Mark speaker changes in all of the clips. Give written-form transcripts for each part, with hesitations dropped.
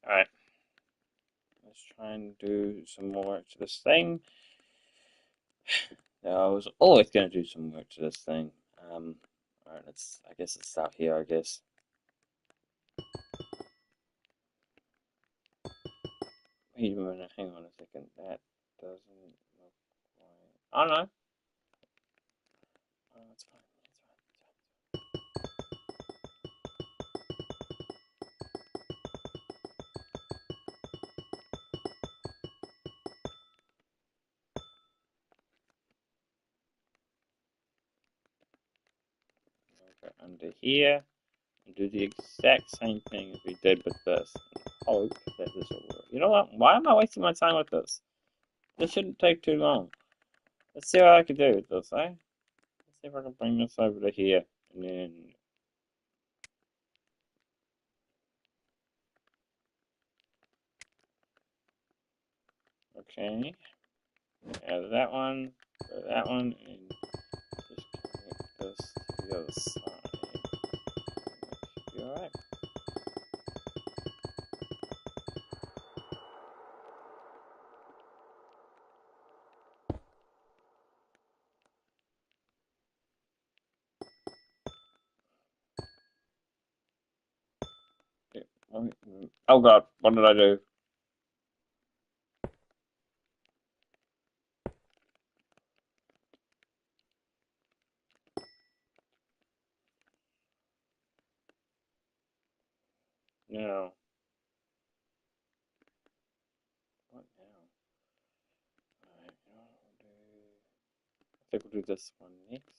Speaker 1: Alright, let's try and do some more work to this thing. I was always going to do some work to this thing. Alright, I guess let's start here, I guess. Wait a minute, hang on a second. That doesn't look right. Oh no. Oh, that's fine. Go under here and do the exact same thing as we did with this. And hope that this will work. You know what? Why am I wasting my time with this? This shouldn't take too long. Let's see what I can do with this, eh? Let's see if I can bring this over to here. And then, okay. Out of that one, go to that one, and just connect this to the other side. That should be alright. Oh god, what did I do? No. What now? Alright, I think we'll do this one next.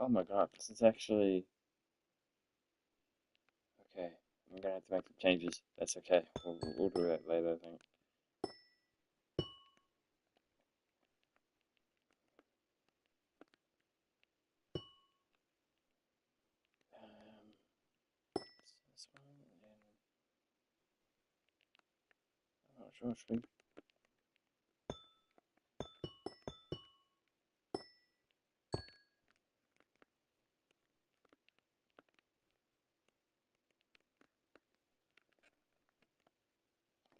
Speaker 1: Oh my god, this is actually... Okay, I'm gonna have to make some changes. That's okay. We'll do that later, I think. This one, and then... I'm not sure, should we...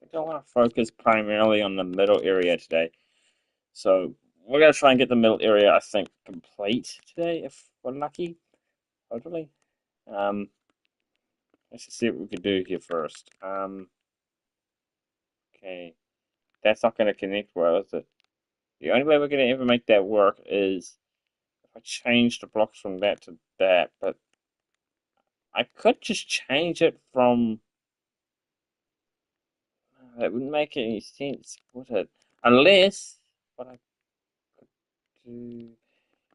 Speaker 1: I think I want to focus primarily on the middle area today. So we're gonna try and get the middle area, I think, complete today if we're lucky. Hopefully. Um, let's just see what we can do here first. Okay, that's not gonna connect well, is it? The only way we're gonna ever make that work is if I change the blocks from that to that. But I could just change it from. That wouldn't make any sense, would it? Unless what I could do.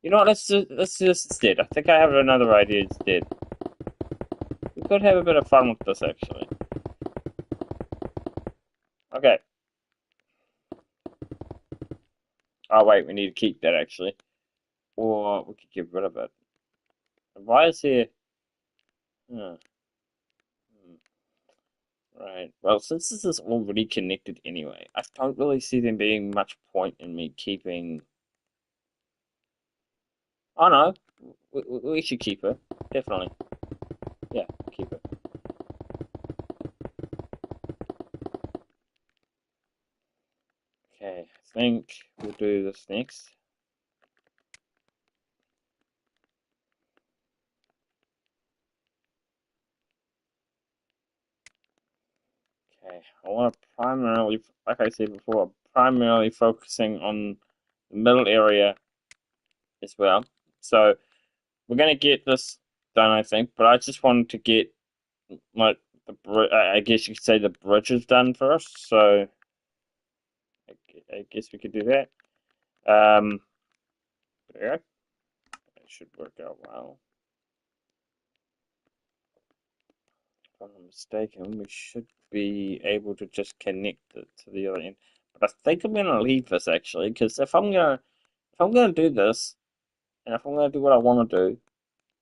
Speaker 1: You know what? Let's do this instead. I think I have another idea instead. We could have a bit of fun with this actually. Okay. Oh wait, we need to keep that actually, or we could get rid of it. Why is here? Huh. Hmm. Right. Well, since this is already connected anyway, I don't really see there being much point in me keeping. Oh no, we should keep it. Definitely. Yeah, keep it. Okay, I think we'll do this next. Okay, I want to primarily, like I said before, primarily focusing on the middle area as well. So we're gonna get this done, I think, but I just wanted to get like I guess you could say the bridge is done first. So I guess we could do that. Um, yeah, it should work out well. If I'm not mistaken, we should be able to just connect it to the other end. But I think I'm gonna leave this actually, because if I'm gonna do this, and if I'm gonna do what I want to do,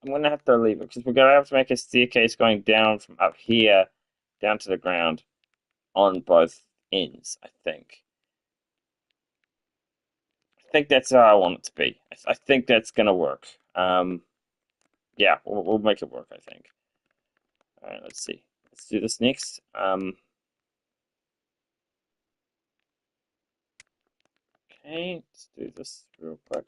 Speaker 1: I'm gonna have to leave it because we're gonna have to make a staircase going down from up here down to the ground on both ends. I think that's how I want it to be. I think that's gonna work. Yeah, we'll make it work. I think. All right, let's see. Let's do this next. Okay, let's do this real quick.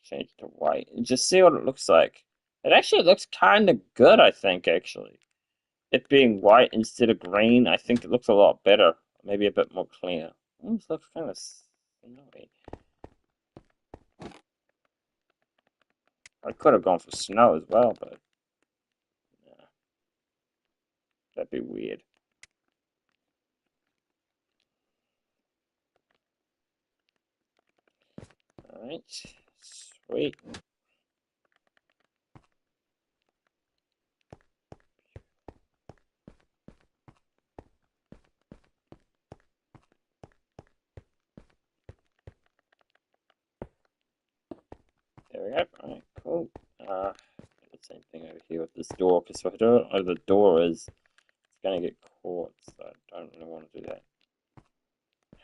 Speaker 1: Change to white and just see what it looks like. It actually looks kind of good, I think, actually. It being white instead of green, I think it looks a lot better. Maybe a bit more clear. This looks kind of snowy. I could have gone for snow as well, but yeah, that'd be weird. Alright, sweet. There we go. Alright, cool. The same thing over here with this door, because if I don't know where the door is, it's gonna get caught, so I don't really want to do that.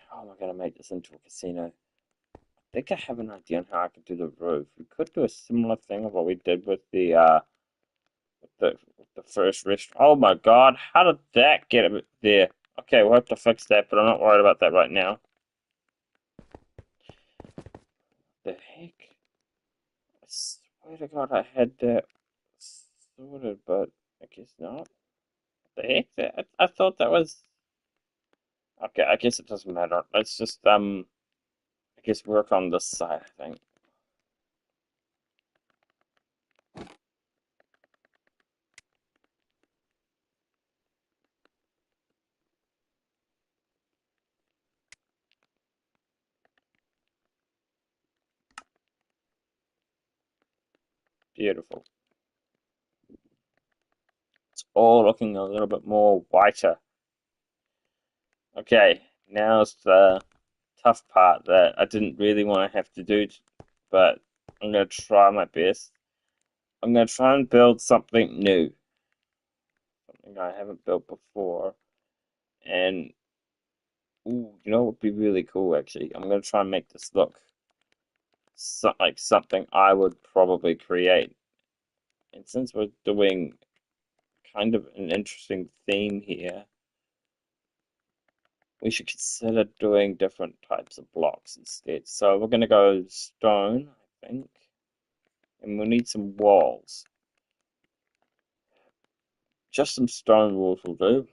Speaker 1: How am I gonna make this into a casino? I think I have an idea on how I could do the roof. We could do a similar thing of what we did with the first restaurant. Oh my god, how did that get it there? Okay, we'll have to fix that, but I'm not worried about that right now. The heck? I swear to god I had that sorted, but I guess not. The heck? I thought that was okay, I guess it doesn't matter. Let's just I guess work on this side, I think. Beautiful. It's all looking a little bit more whiter. Okay, now's the tough part that I didn't really want to have to do, but I'm going to try my best. I'm going to try and build something new, something I haven't built before. And, ooh, you know what would be really cool actually? I'm going to try and make this look like something I would probably create. And since we're doing kind of an interesting theme here, we should consider doing different types of blocks instead. So we're going to go stone, I think. And we'll need some walls. Just some stone walls will do.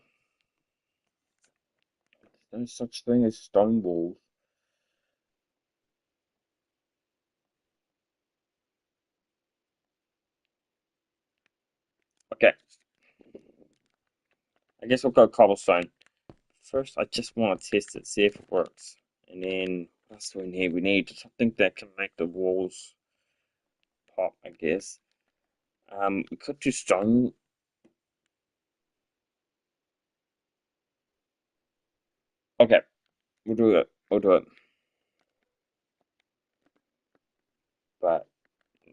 Speaker 1: There's no such thing as stone walls. Okay, I guess we'll go cobblestone. First, I just want to test it, see if it works. And then, what else do we need? We need something that can make the walls pop, I guess. We could do stone. Okay, we'll do it. We'll do it. But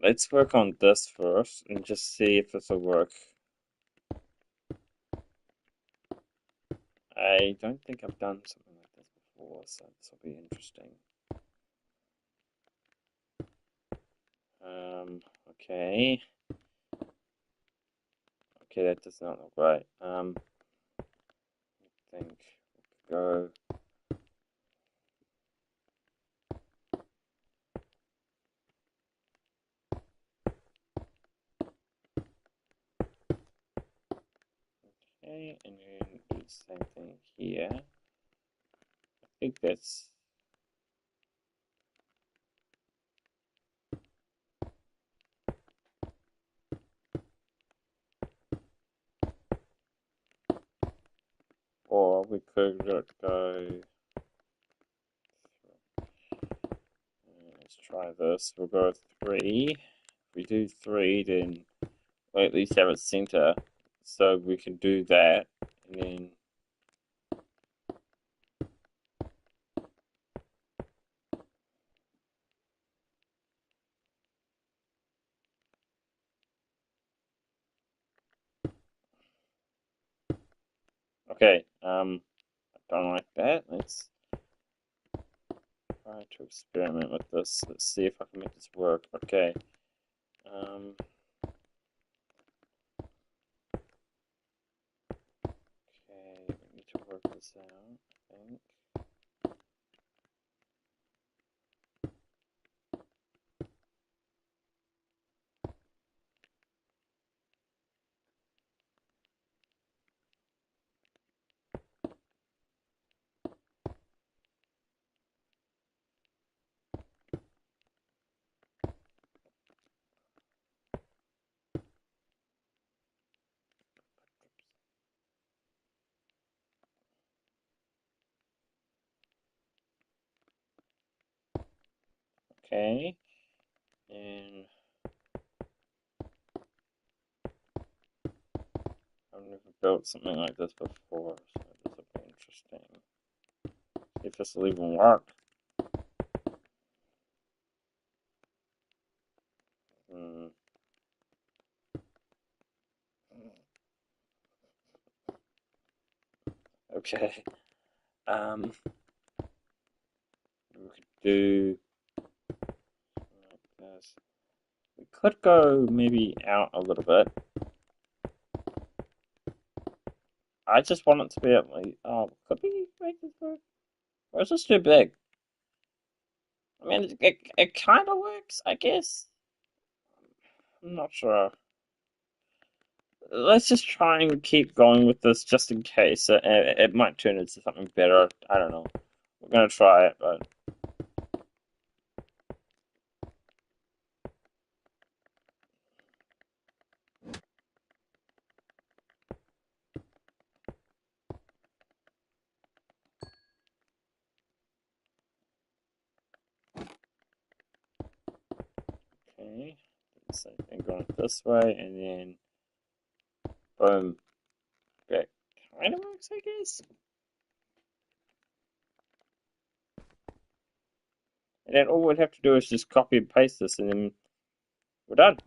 Speaker 1: let's work on this first and just see if this will work. I don't think I've done something like this before, so this will be interesting. Okay. Okay, that does not look right. I think we could go. Okay, and then do the same thing here. I think that's. Or we could go. Let's try this. We'll go 3. If we do 3, then we'll at least have a center. so we can do that, and then okay. I don't like that. Let's try to experiment with this. Let's see if I can make this work. Okay. Um. Okay. We need to work this out, I think. Okay. And I've never built something like this before, so this will be interesting. See if this will even work. Hmm. Okay. Um, we could do like this. We could go maybe out a little bit. I just want it to be at least. Oh, could we make this work? Or is this too big? I mean, it kind of works, I guess. I'm not sure. Let's just try and keep going with this just in case. It might turn into something better. I don't know. We're gonna try it, but okay. Same thing going this way, and then boom. Okay, kind of works, I guess. And then all we'd have to do is just copy and paste this, and then we're done.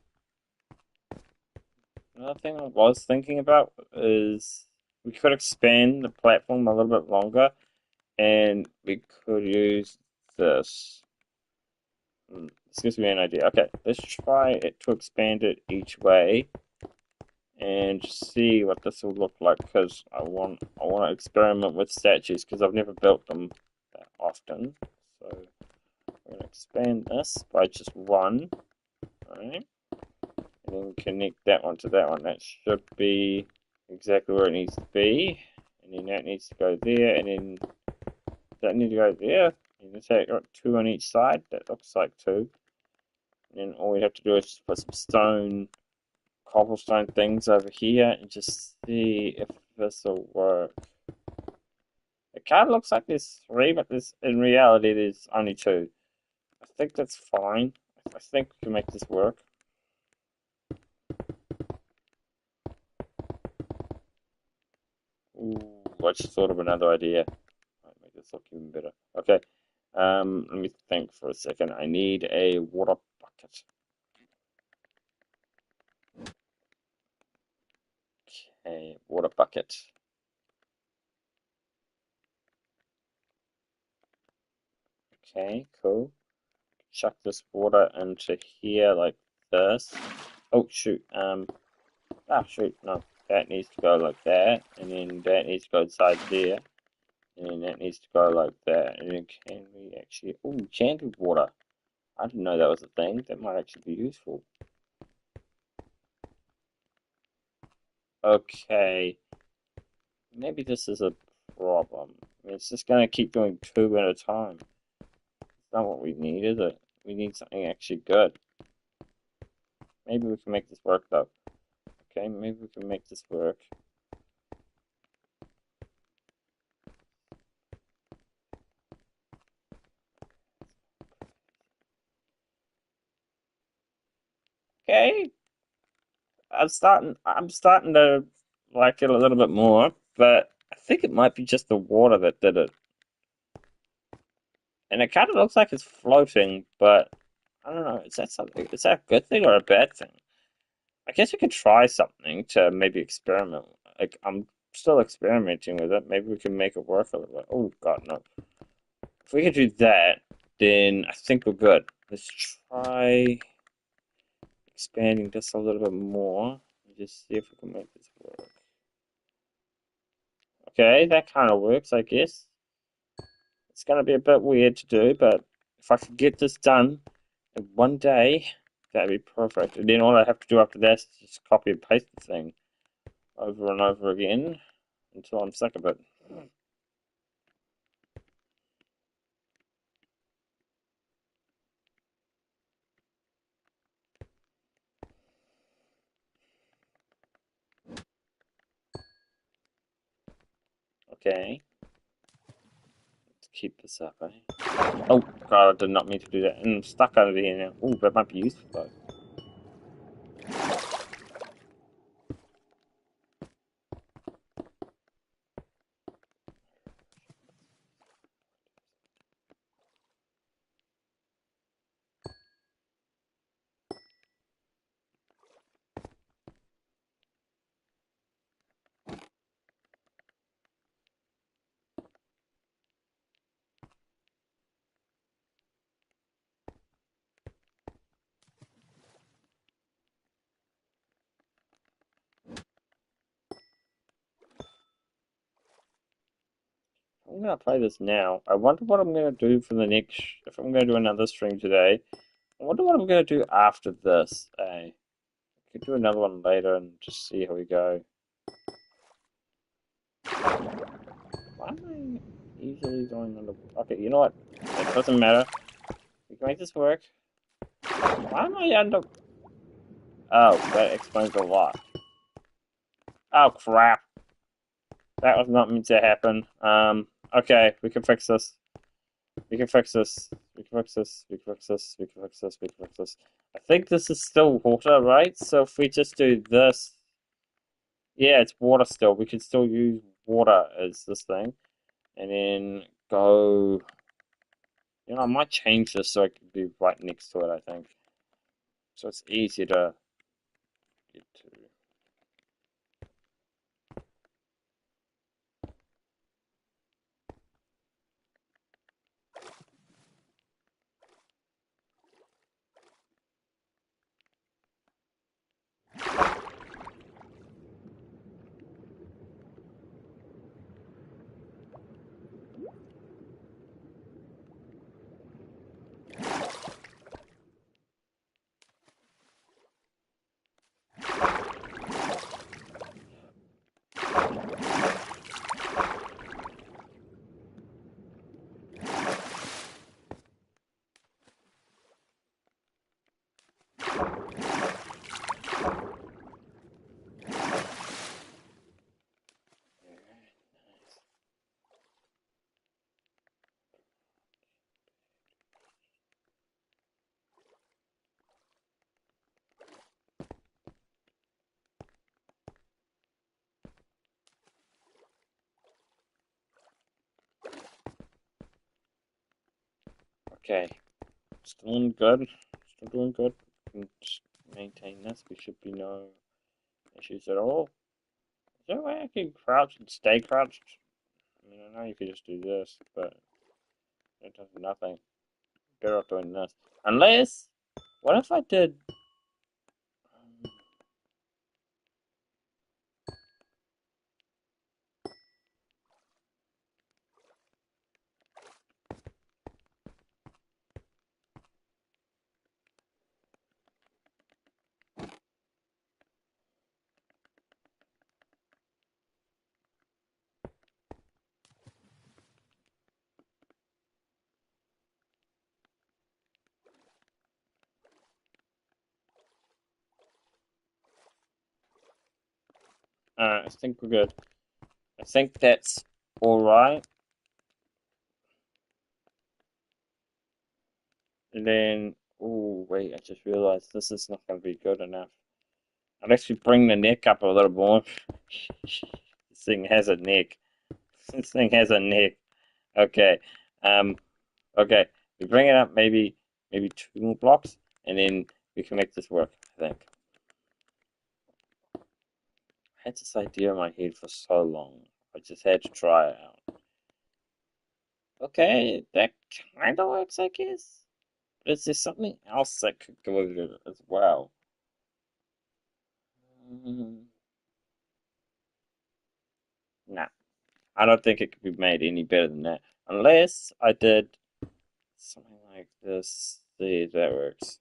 Speaker 1: Another thing I was thinking about is we could expand the platform a little bit longer, and we could use this. This gives me an idea. Okay, let's try it to expand it each way and see what this will look like because I want to experiment with statues because I've never built them that often. So we're going to expand this by just one, right? And then connect that one to that one. That should be exactly where it needs to be. And then that needs to go there, and then that needs to go there. You can take two on each side. That looks like two. And then all we have to do is just put some cobblestone things over here and just see if this will work. It kind of looks like there's three, but in reality there's only two. I think that's fine. I think we can make this work. Ooh, I just thought of another idea. Might make this look even better. Okay. Let me think for a second. I need a water bucket. Okay, water bucket. Okay, cool. Chuck this water into here like this. Oh shoot. Shoot, no. That needs to go like that, and then that needs to go inside there, and then that needs to go like that, and then can we actually... Oh, enchanted water. I didn't know that was a thing. That might actually be useful. Okay. Maybe this is a problem. It's just gonna keep doing two at a time. It's not what we need, is it? We need something actually good. Maybe we can make this work, though. Okay, maybe we can make this work. Okay, I'm starting to like it a little bit more, but I think it might be just the water that did it. And it kind of looks like it's floating, but I don't know. Is that something? Is that a good thing or a bad thing? I guess we could try something to maybe experiment. Like I'm still experimenting with it. Maybe we can make it work a little bit. Oh God, no. If we can do that, then I think we're good. Let's try expanding just a little bit more. Just see if we can make this work. Okay, that kind of works, I guess. It's gonna be a bit weird to do, but if I could get this done in one day, that'd be perfect. And then all I have to do after that is just copy and paste the thing over and over again until I'm sick of it. Okay, let's keep this up, eh? Oh God, I did not mean to do that. And I'm stuck under here now. Oh, that might be useful though. I'm gonna play this now. I wonder what I'm gonna do for the next. If I'm gonna do another stream today, I wonder what I'm gonna do after this. Eh? Could do another one later and just see how we go. Why am I easily going under? Okay, you know what? It doesn't matter. We can make this work. Why am I under? Oh, that explains a lot. Oh crap! That was not meant to happen. Okay, we can fix this. We can fix this. We can fix this. We can fix this. We can fix this. We can fix this. I think this is still water, right? So if we just do this, yeah, it's water still. We could still use water as this thing, and then go. You know, I might change this so it can be right next to it. I think so. It's easier to get to. Okay, still doing good. Still doing good. We can just maintain this. We should be no issues at all. Is there a way I can crouch and stay crouched? I mean, I know you could just do this, but it does nothing. Better off doing this. Unless, what if I did? I think we're good. I think that's all right. And then, oh wait, I just realized this is not going to be good enough. I'll actually bring the neck up a little more. This thing has a neck. This thing has a neck. Okay. Um. Okay. We bring it up maybe 2 more blocks, and then we can make this work. I think. I had this idea in my head for so long. I just had to try it out. Okay, that kind of works, I guess. But is there something else that could go with it as well? Mm, nah, I don't think it could be made any better than that. Unless I did something like this. See if that works.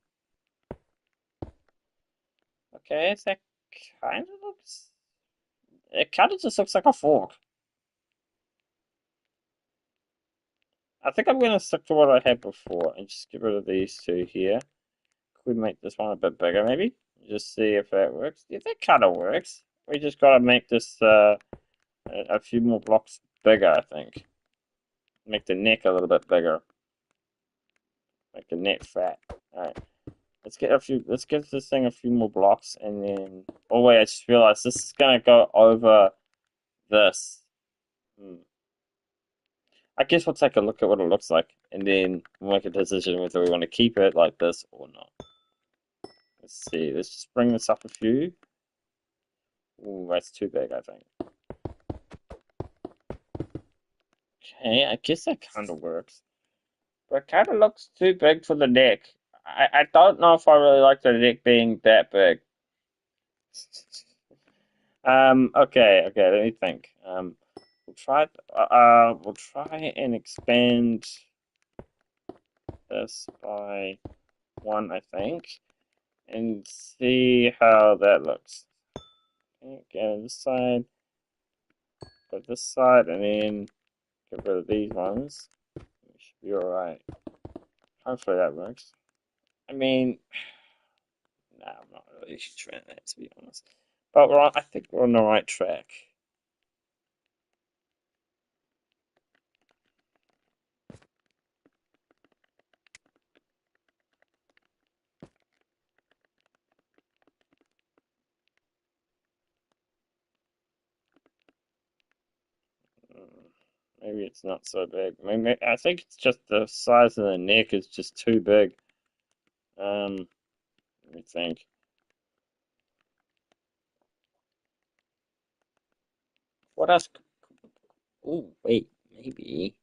Speaker 1: Okay, that kind of looks. It kind of just looks like a fork. I think I'm gonna stick to what I had before and just get rid of these two here. Could we make this one a bit bigger, maybe? Just see if that works. Yeah, that kind of works. We just gotta make this a few more blocks bigger, I think. Make the neck a little bit bigger. Make the neck fat. Alright. Let's give this thing a few more blocks and then oh wait, I just realized this is gonna go over this. Hmm. I guess we'll take a look at what it looks like and then we'll make a decision whether we want to keep it like this or not. Let's see, let's just bring this up a few. Ooh, that's too big, I think. Okay, I guess that kind of works. But it kind of looks too big for the neck. I don't know if I really like the neck being that big. Okay, let me think. We'll try and expand this by 1, I think, and see how that looks. Okay, get on this side, go this side, and then get rid of these ones. We should be alright. Hopefully that works. I mean, nah, I'm not really trying that to be honest. But I think we're on the right track. Mm, maybe it's not so big. Maybe I think it's just the size of the neck is just too big. Let me think. What else? Oh, wait, maybe.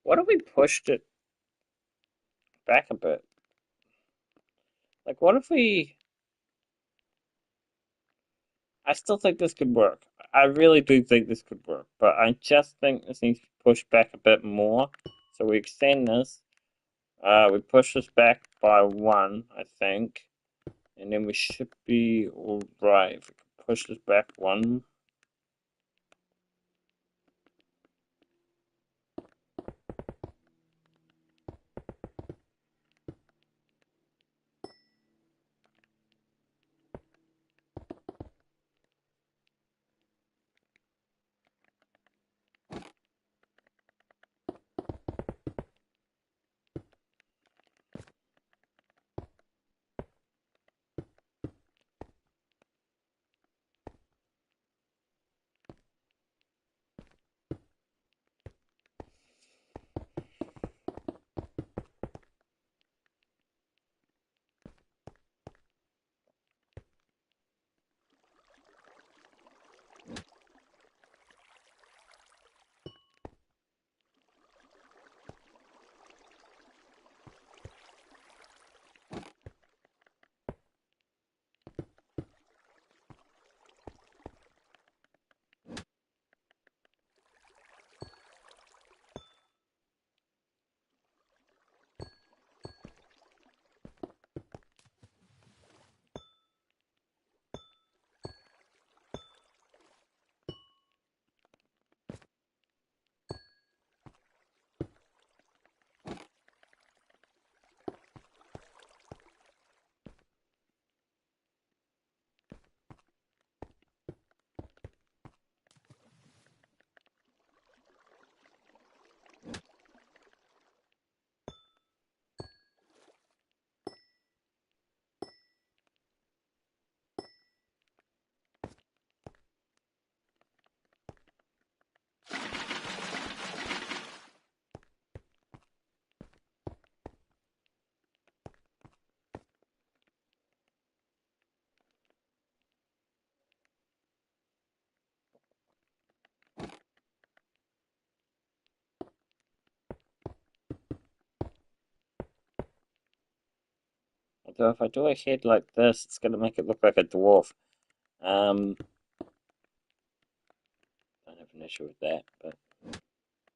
Speaker 1: What if we pushed it back a bit? Like, what if we? I still think this could work. I really do think this could work, but I just think this needs to be pushed back a bit more. So we extend this. We push this back by 1, I think, and then we should be all right. If we can push this back 1. So if I do a head like this, it's gonna make it look like a dwarf. Don't have an issue with that, but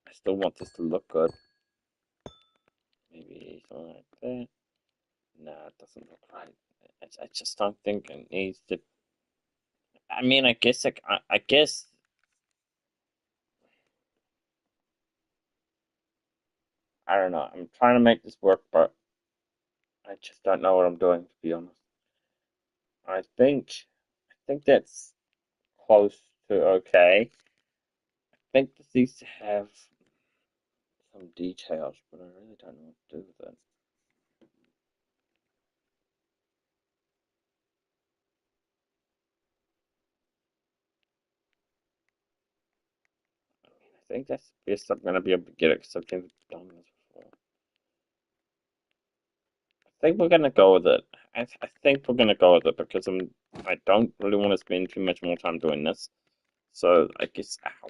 Speaker 1: I still want this to look good. Maybe something like that. No, it doesn't look right. I just don't think it needs to. I mean, I guess I don't know. I'm trying to make this work, but I just don't know what I'm doing, to be honest. I think that's close to okay. I think this needs to have some details, but I really don't know what to do with it. I think that's the best I'm gonna be able to get it because I've never done this before. I think we're gonna go with it. I think we're gonna go with it because I don't really want to spend too much more time doing this. So I guess ow.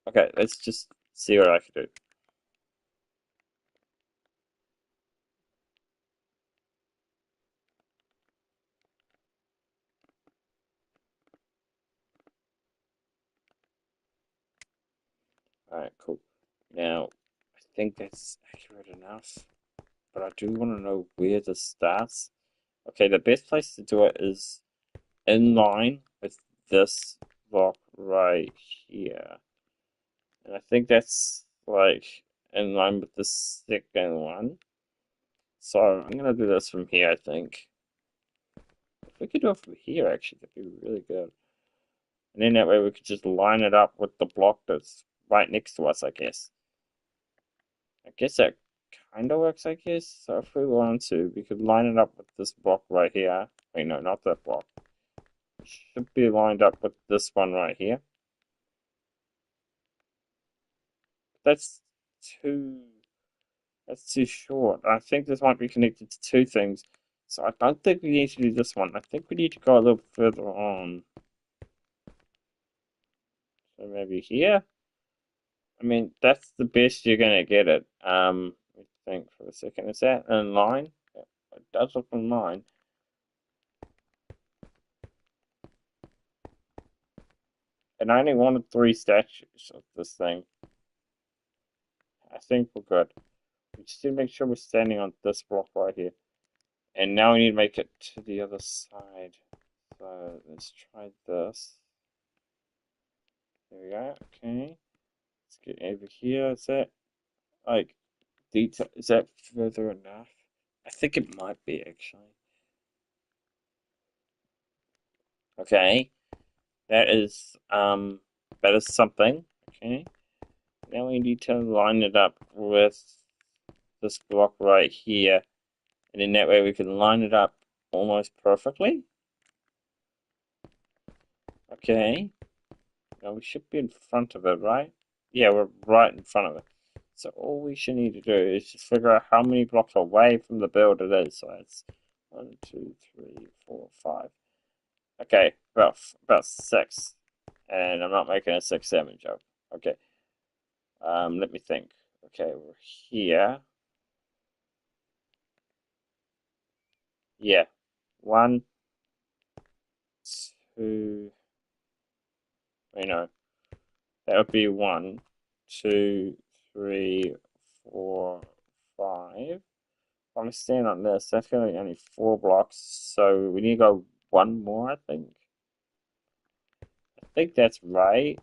Speaker 1: Okay, let's just see what I can do. Alright, cool. Now I think that's accurate enough, but I do want to know where this starts. Okay, the best place to do it is in line with this block right here. And I think that's like in line with the second one. So I'm gonna do this from here, I think. If we could do it from here, actually, that'd be really good. And then that way we could just line it up with the block that's right next to us, I guess. I guess that kind of works, I guess. So if we want to, we could line it up with this block right here. Wait, no, not that block. It should be lined up with this one right here. That's too that's too short. I think this might be connected to two things. So I don't think we need to do this one. I think we need to go a little further on. So maybe here. I mean, that's the best you're gonna get it. Let me think for a second. Is that in line? Yeah, it does look in line. And I only wanted three statues of this thing. I think we're good. We just need to make sure we're standing on this block right here. And now we need to make it to the other side. So let's try this. There we go. Okay. Let's get over here. Is that like detail? Is that further enough? I think it might be actually. Okay. That is something. Okay. Now we need to line it up with this block right here. And in that way we can line it up almost perfectly. Okay. Now we should be in front of it, right? Yeah, we're right in front of it. So all we should need to do is just figure out how many blocks away from the build it is. So it's 1, 2, 3, 4, 5. Okay, about 6. And I'm not making a 6-7 joke. Okay. Let me think. Okay, we're here. Yeah. 1, 2. You know, that would be 1, 2, 3, 4, 5. I'm staying on this. That's going to be only 4 blocks, so we need to go one more, I think. I think that's right.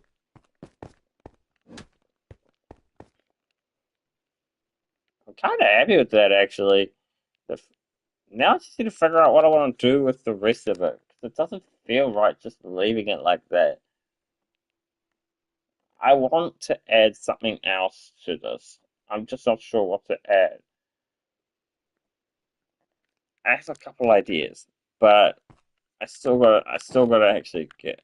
Speaker 1: I'm kind of happy with that, actually. Now I just need to figure out what I want to do with the rest of it. 'Cause it doesn't feel right just leaving it like that. I want to add something else to this. I'm just not sure what to add. I have a couple ideas, but I still got to actually get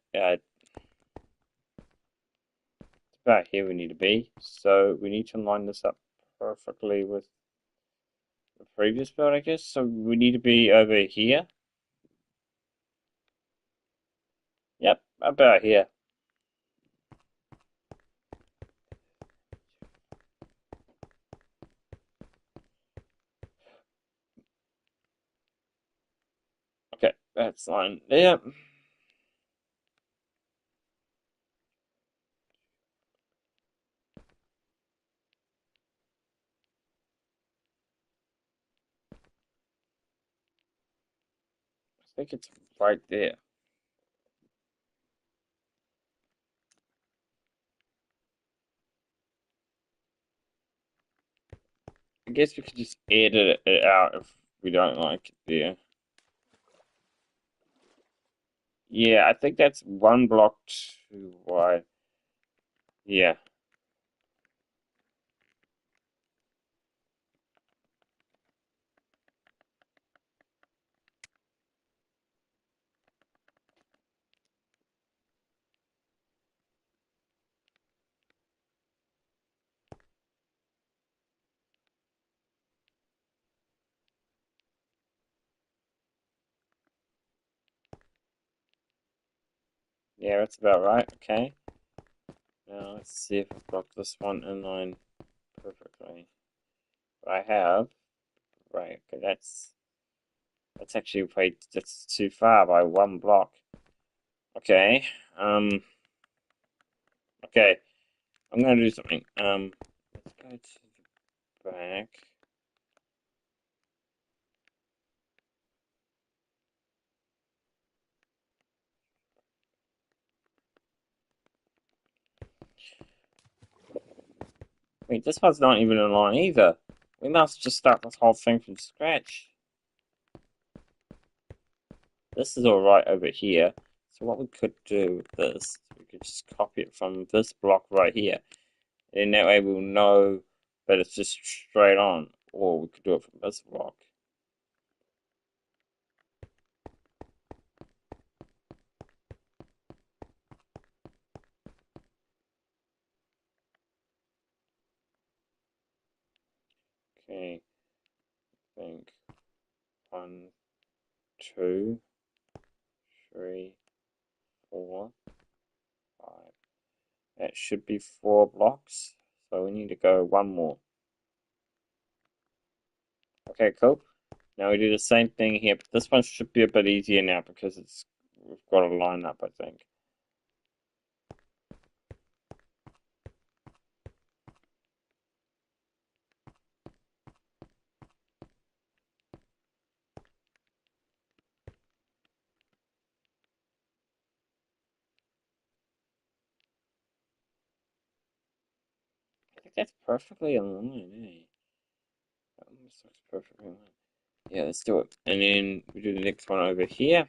Speaker 1: about here we need to be. So we need to line this up perfectly with the previous build, I guess. So we need to be over here. Yep, about here. That's line there. I think it's right there. I guess we could just edit it out if we don't like it there. Yeah, I think that's one block too wide. Yeah, yeah, that's about right. Okay. Now let's see if I've got this one in line perfectly. I have. Right. Okay, that's actually wait, that's too far by one block. Okay. Okay. I'm gonna do something. Let's go to the back. Wait, this one's not even in line either. We must just start this whole thing from scratch. This is all right over here. So what we could do with this, we could just copy it from this block right here. And that way we'll know that it's just straight on. Or we could do it from this block. Okay, I think 1, 2, 3, 4, 5. That should be 4 blocks. So we need to go one more. Okay, cool. Now we do the same thing here, but this one should be a bit easier now because we've got a line up, I think. I think that's perfectly in line, eh? That almost looks perfectly in line. Yeah, let's do it. And then we do the next one over here.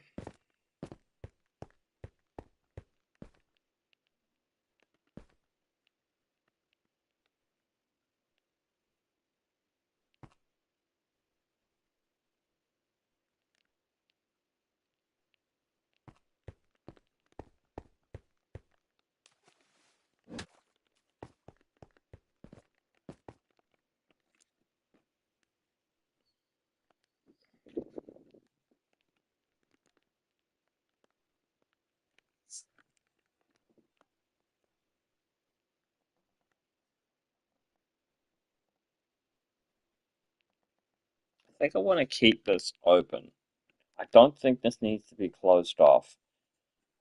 Speaker 1: I think I want to keep this open. I don't think this needs to be closed off.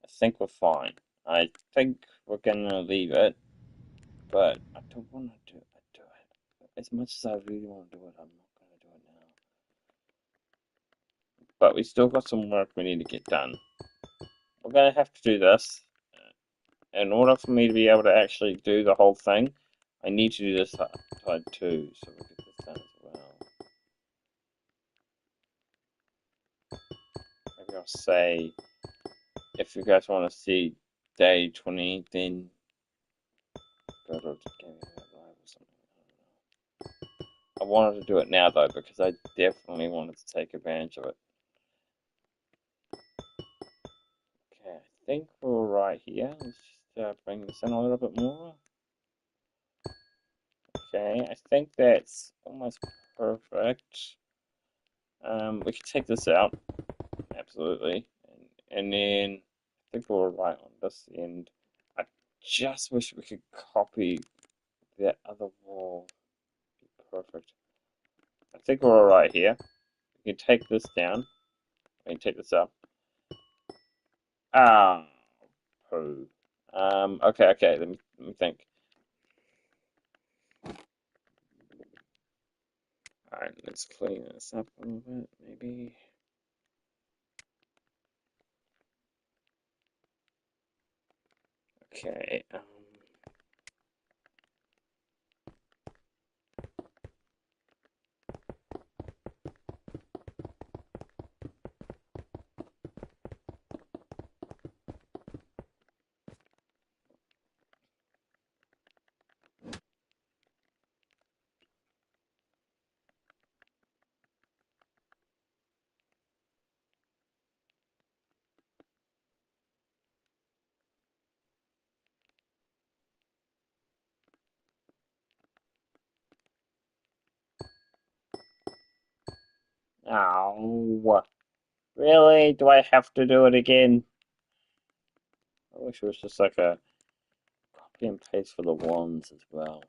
Speaker 1: I think we're fine. I think we're gonna leave it, but I don't want to do it. As much as I really want to do it, I'm not gonna do it now. But we still got some work we need to get done. We're gonna have to do this. In order for me to be able to actually do the whole thing, I need to do this side too, so we get this done as well. Maybe I'll say, if you guys want to see day 20, then go to Gaming Live or something. I wanted to do it now though, because I definitely wanted to take advantage of it. Okay, I think we're right here. Let's just bring this in a little bit more. Okay, I think that's almost perfect. We can take this out, absolutely, and then I think we're right on this end. I just wish we could copy that other wall. Perfect. I think we're all right here. We can take this down. We can take this up. Ah, poo. Okay. Let me think. All right, let's clean this up a little bit, maybe. Okay. Oh, really? Do I have to do it again? I wish it was just like a copy and paste for the wands as well.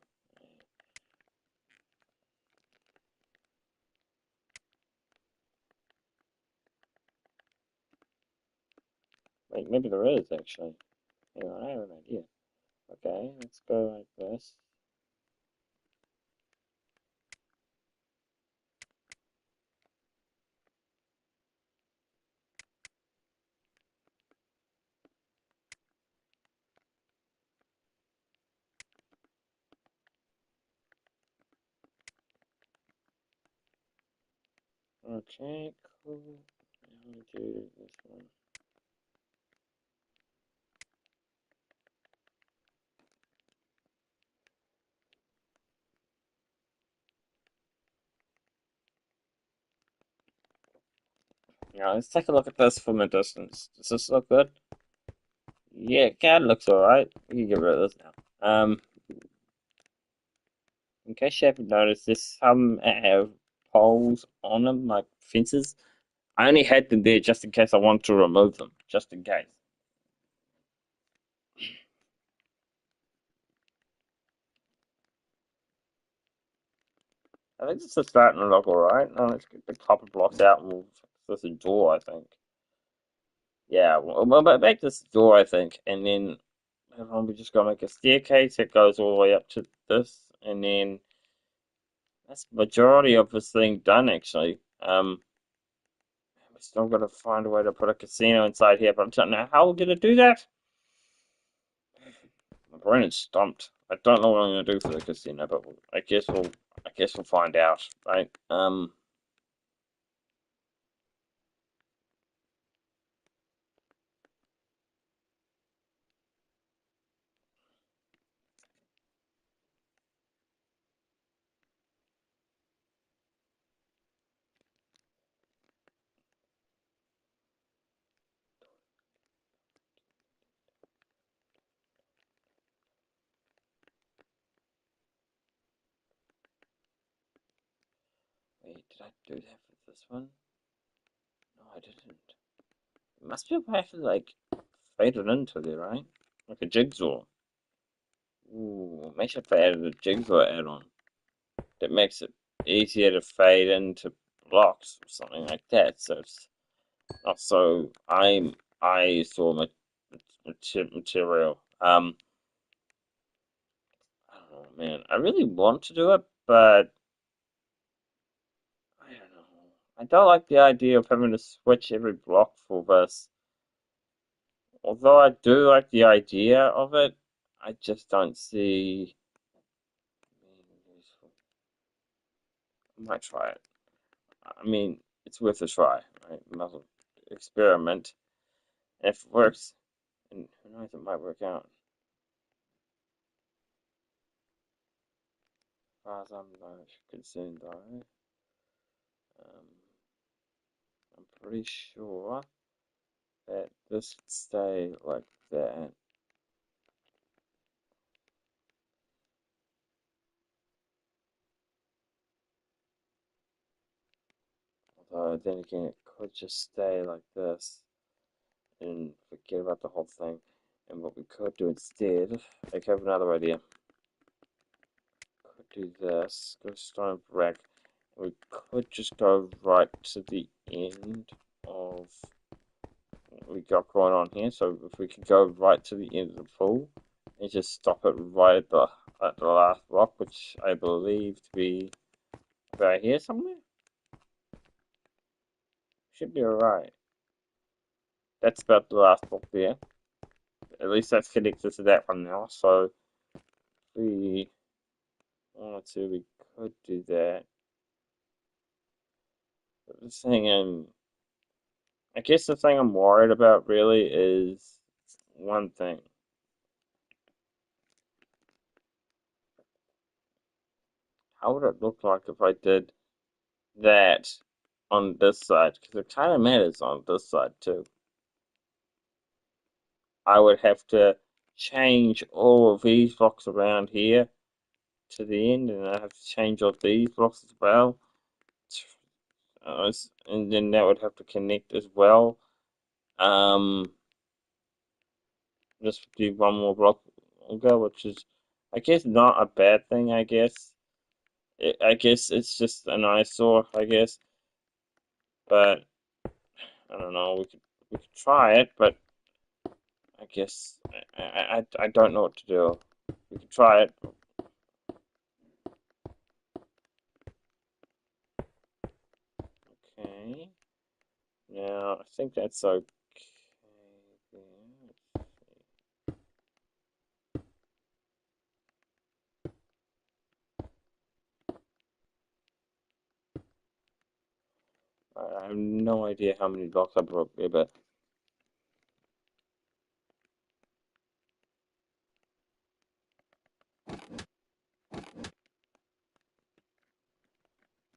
Speaker 1: Wait, maybe there is actually. Hang on, I have an idea. Okay, let's go like this. Okay, cool. Now we do this one. Now let's take a look at this from a distance. Does this look good? Yeah, cat looks alright. We can get rid of this now. In case you haven't noticed, there's some have poles on them, like fences. I only had them there just in case I want to remove them, just in case. I think this is starting to look alright. Now let's get the copper blocks out and we'll fix this door, I think. Yeah, we'll make this door, I think, and then we just gotta make a staircase that goes all the way up to this, and then that's the majority of this thing done, actually. We still gotta find a way to put a casino inside here, but I don't know how we're gonna do that. My brain is stumped. I don't know what I'm gonna do for the casino, but I guess we'll find out, right? Wait, did I do that for this one? No, I didn't. It must be able to actually like fade it into there, right? Like a jigsaw. Ooh, maybe if I added a jigsaw add-on that makes it easier to fade into blocks or something like that. So it's not so I saw material. I don't know, man. I really want to do it, but I don't know. I don't like the idea of having to switch every block for this. Although I do like the idea of it, I just don't see being useful. I might try it. I mean, it's worth a try, right? Might as well experiment. And if it works, and who knows, it might work out. As far as I'm concerned, though, um, I'm pretty sure that this would stay like that. Although then again, it could just stay like this and forget about the whole thing. And what we could do instead, I have another idea. Could do this, go stone brick. We could just go right to the end of we got going on here. So if we could go right to the end of the pool and just stop it right at the last block, which I believe to be about here somewhere, should be alright. That's about the last block there. At least that's connected to that one now. So we wanted to, we could do that. But the thing, I guess the thing I'm worried about really is one thing. How would it look like if I did that on this side? Because it kind of matters on this side too. I would have to change all of these blocks around here to the end, and I have to change all these blocks as well. And then that would have to connect as well. Um, just do one more block longer, which is, I guess, not a bad thing. I guess it's just an eyesore. I guess, but I don't know. We could try it, but I guess I don't know what to do. We could try it. Okay. Now I think that's okay. I have no idea how many blocks I broke there, but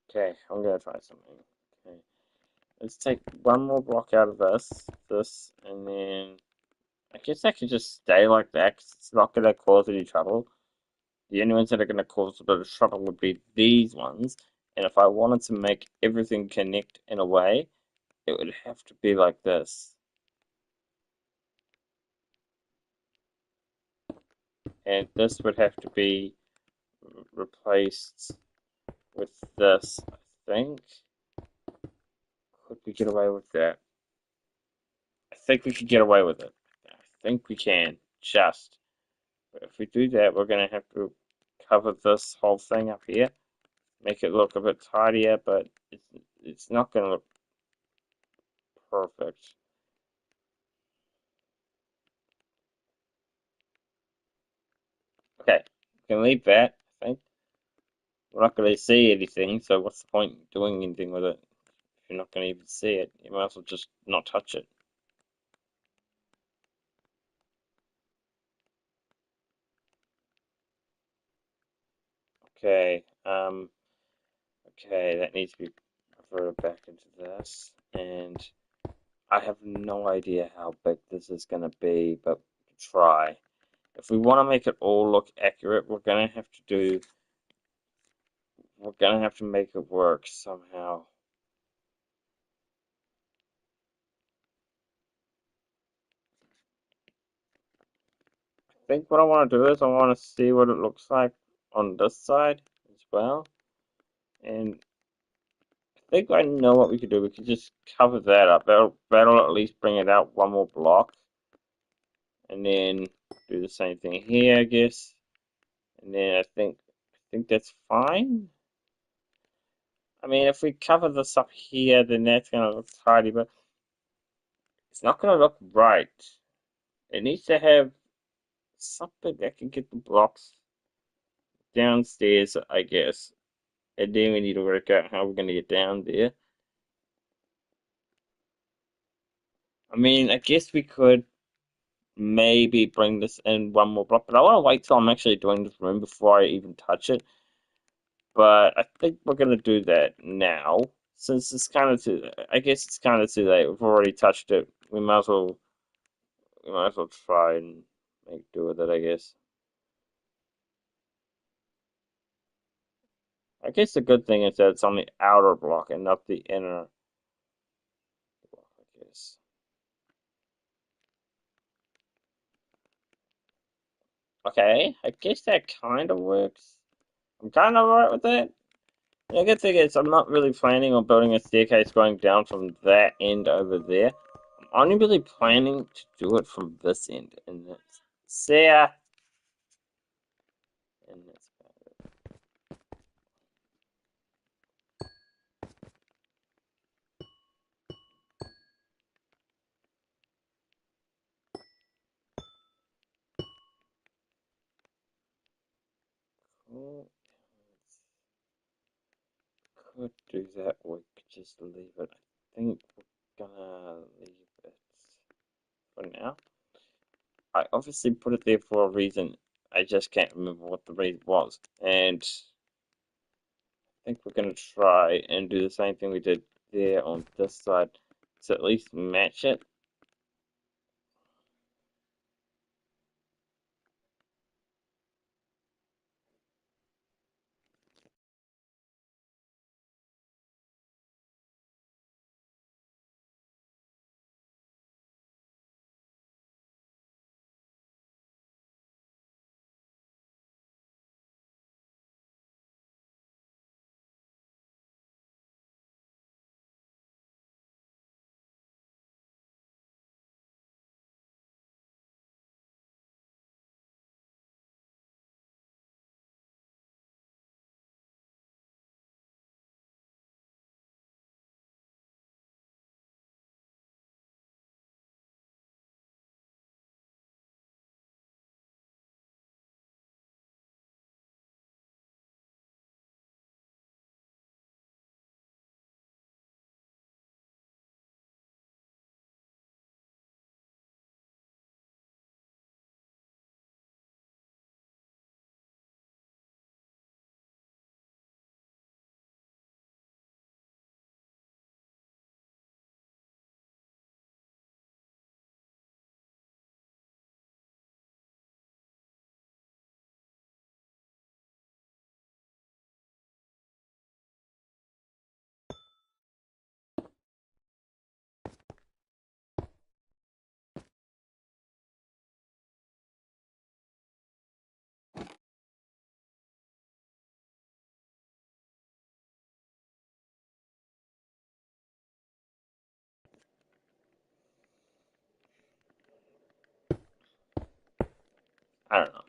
Speaker 1: okay, I'm gonna try something. Okay, let's take one more block out of this, and then I guess I could just stay like that 'cause it's not gonna cause any trouble. The only ones that are gonna cause a bit of trouble would be these ones, and if I wanted to make everything connect in a way, it would have to be like this. And this would have to be replaced with this, I think. Could we get away with that? I think we could get away with it. I think we can, just. But if we do that, we're going to have to cover this whole thing up here, make it look a bit tidier, but it's not going to look perfect. Okay, we can leave that, I think. We're not going to see anything, so what's the point in doing anything with it? If you're not going to even see it, you might as well just not touch it. Okay, okay, that needs to be converted back into this, and I have no idea how big this is going to be, but try. If we want to make it all look accurate, we're gonna have to make it work somehow. I think what I want to do is I want to see what it looks like on this side as well. And I think I know what we could do. We could just cover that up. That'll at least bring it out one more block. And then do the same thing here, I guess. And then I think that's fine. I mean, if we cover this up here, then that's gonna look tidy, but it's not gonna look right. It needs to have something that can get the blocks downstairs, I guess. And then we need to work out how we're gonna get down there. I mean, I guess we could maybe bring this in one more block, but I want to wait till I'm actually doing this room before I even touch it. But I think we're gonna do that now, since it's kind of too. I guess it's kind of too late. We've already touched it. We might as well try and make do with it, I guess. I guess the good thing is that it's on the outer block and not the inner block, I guess. Okay, I guess that kind of works. I'm kind of alright with that. The good thing is I'm not really planning on building a staircase going down from that end over there. only really planning to do it from this end, and that's see ya. And that's about it. Cool. Could do that, or we could just leave it. I think we're gonna leave it for now. I obviously put it there for a reason. I just can't remember what the reason was. And I think we're gonna try and do the same thing we did there on this side to at least match it. I don't know.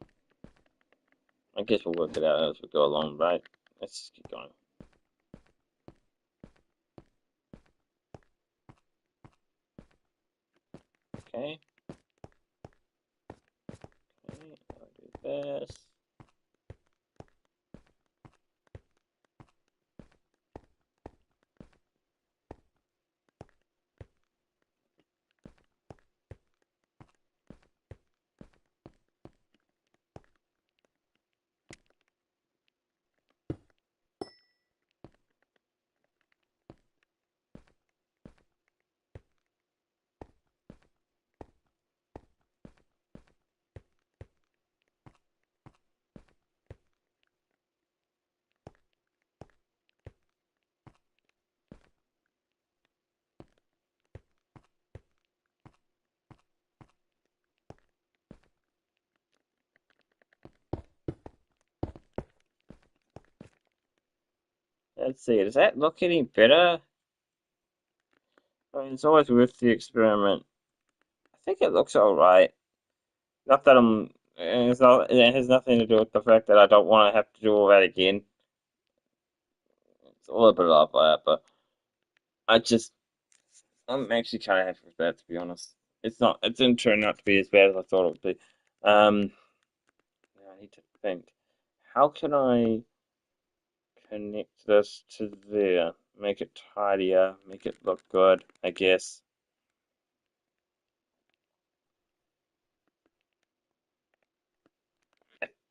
Speaker 1: I guess we'll work it out as we go along, right? Let's just keep going. Okay. Okay, I'll do this. Let's see, does that look any better? I mean, it's always worth the experiment. I think it looks alright. Not that it has nothing to do with the fact that I don't want to have to do all that again. It's all a bit off by that, but I just, I'm actually kind of happy with that, to be honest. It didn't turn out to be as bad as I thought it would be. Now I need to think. How can I connect this to there? Make it tidier, make it look good, I guess.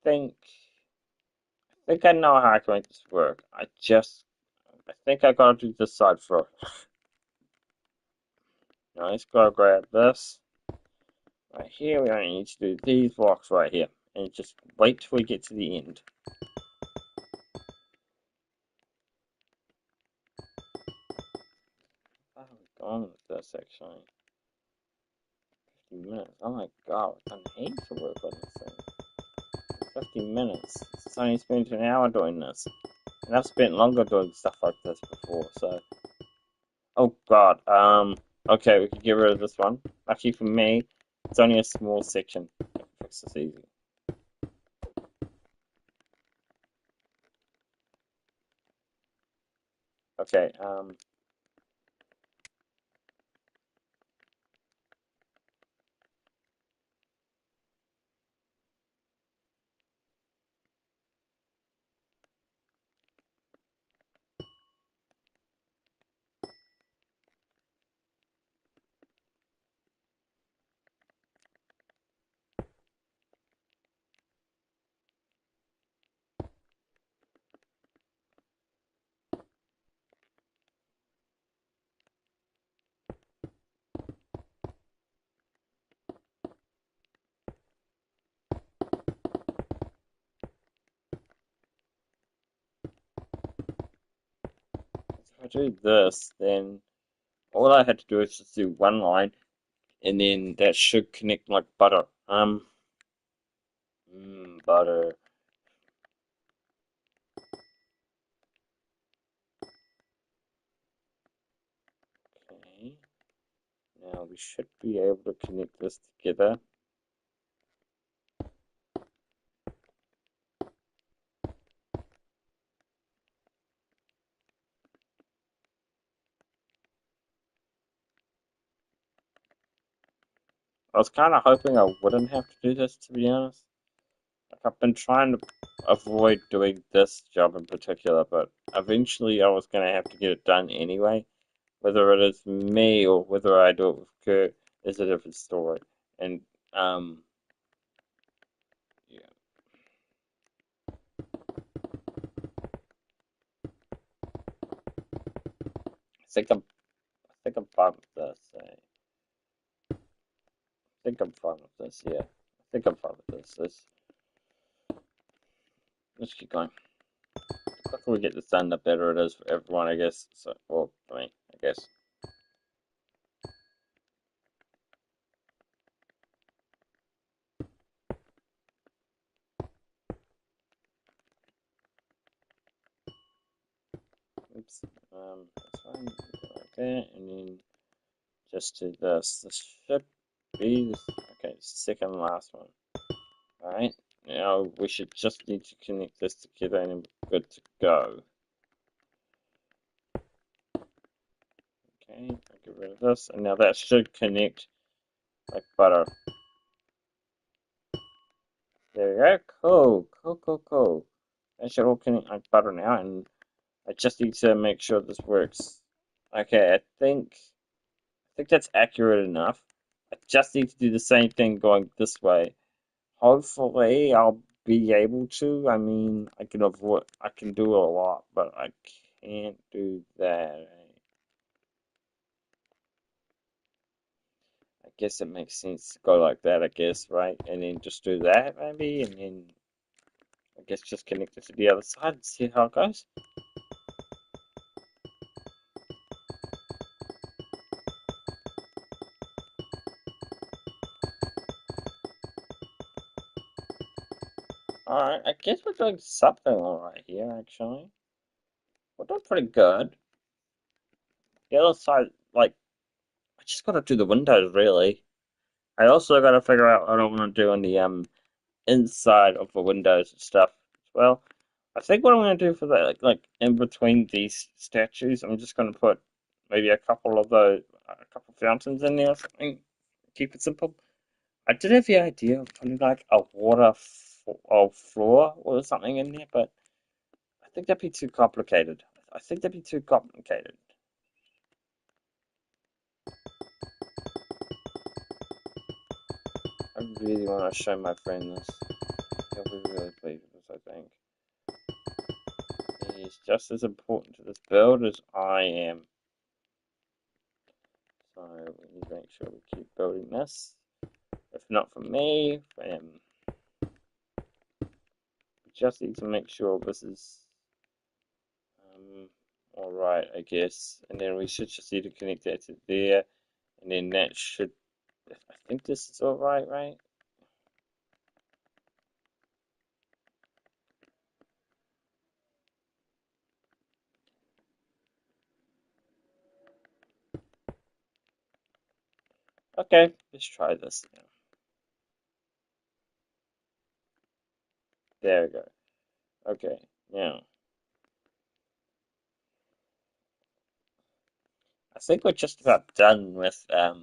Speaker 1: Think, I think I know how I can make this work. I think I gotta do this side first. Now let's go grab this. Right here, we only need to do these blocks right here. And just wait till we get to the end. How are we going with this, actually? 50 minutes. Oh my god, I'm hating to work on this thing. 50 minutes. It's only spent an hour doing this. And I've spent longer doing stuff like this before, so... Oh god, Okay, we can get rid of this one. Lucky for me, it's only a small section. I can fix this easy. Okay, if I do this, then all I had to do is just do one line, and then that should connect like butter. Butter. Okay. Now we should be able to connect this together. I was kind of hoping I wouldn't have to do this, to be honest. Like, I've been trying to avoid doing this job in particular, but eventually I was going to have to get it done anyway. Whether it is me or whether I do it with Kurt is a different story. And, yeah, I think I'm fine with this. I think I'm fine with this, yeah. I think I'm fine with this. Let's keep going. The quicker we get this done, the better it is for everyone, I guess. So, well, I mean, I guess. Oops. That's fine. Like that, and then just do this. This should be okay. Second last one. All right. Now we should just need to connect this together, and then we're good to go. Okay. I'll get rid of this, and now that should connect like butter. There we go. Cool. Cool. Cool. Cool. That should all connect like butter now, and I just need to make sure this works. Okay. I think that's accurate enough. I just need to do the same thing going this way. Hopefully, I'll be able to. I mean, I can do a lot, but I can't do that. I guess it makes sense to go like that, I guess, right? And then just do that, maybe, and then I guess just connect it to the other side and see how it goes. Alright, I guess we're doing something alright here, actually. We're doing pretty good. The other side, like, I just gotta do the windows, really. I also gotta figure out what I want to do on the inside of the windows and stuff as well. I think what I'm going to do for that, like in between these statues, I'm just going to put maybe a couple fountains in there or something. Keep it simple. I did have the idea of putting like a floor or something in there, but I think that'd be too complicated. I think that'd be too complicated. I really want to show my friend this. He'll be really pleased with this, I think. He's just as important to this build as I am. So we need to make sure we keep building this. If not for me, for him. We just need to make sure this is alright, I guess. And then we should just need to connect that to there. And then that should, I think this is alright, right? Okay, let's try this now. There we go. Okay, now I think we're just about done with I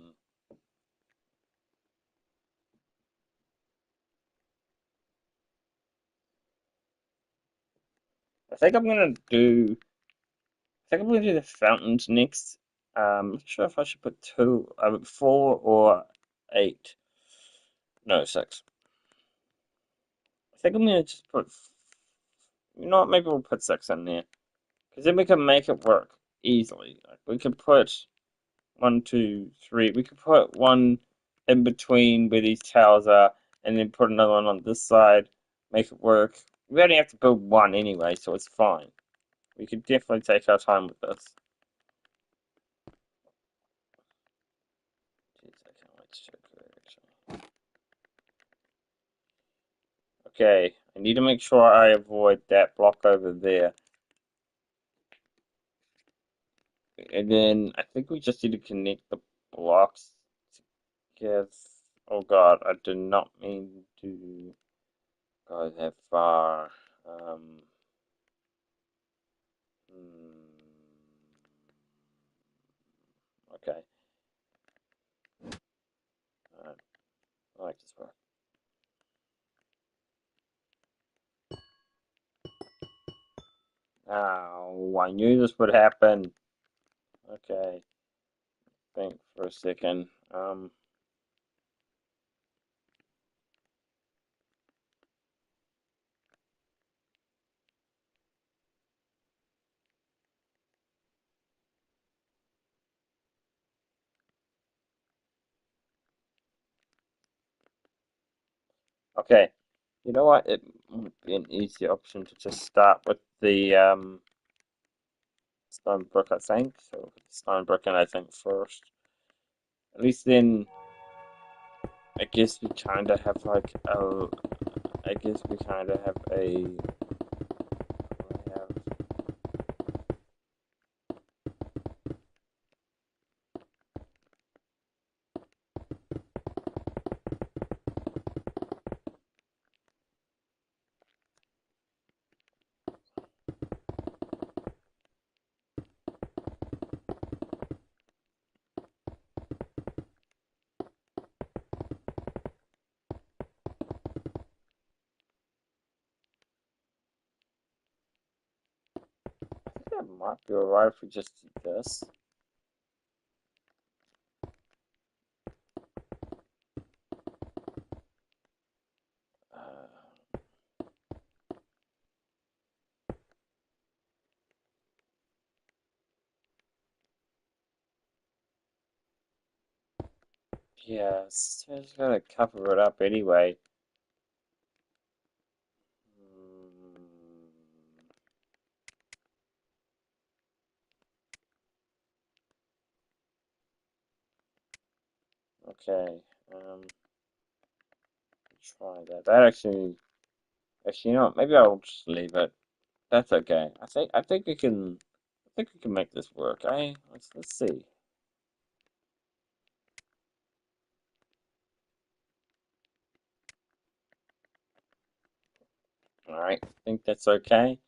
Speaker 1: think I'm gonna do I think I'm gonna do the fountains next. Not sure if I should put two, 4 or 8. No, 6. I think I'm gonna just put, you know what, maybe we'll put 6 in there. Because then we can make it work easily. Like we can put 1, 2, 3. We could put one in between where these towers are, and then put another one on this side. Make it work. We only have to build one anyway, so it's fine. We could definitely take our time with this. Jeez, I can't wait to check that actually. Okay, I need to make sure I avoid that block over there. And then I think we just need to connect the blocks together. Oh God, I did not mean to go that far. Um, okay. Alright, I like this part. Oh, I knew this would happen. Okay, think for a second. Okay, you know what? It might be an easy option to just start with the stone brick, I think. So stone brick, and I think first. At least then, I guess we kind of have like a. I guess we kind of have a. We have, I think that might be alright if we just do this. Uh, yeah, so just gotta cover it up anyway. Mm, okay, try that. That actually, you know what? Maybe I'll just leave it. That's okay. I think we can. I think we can make this work. Let's see. All right, I think that's okay.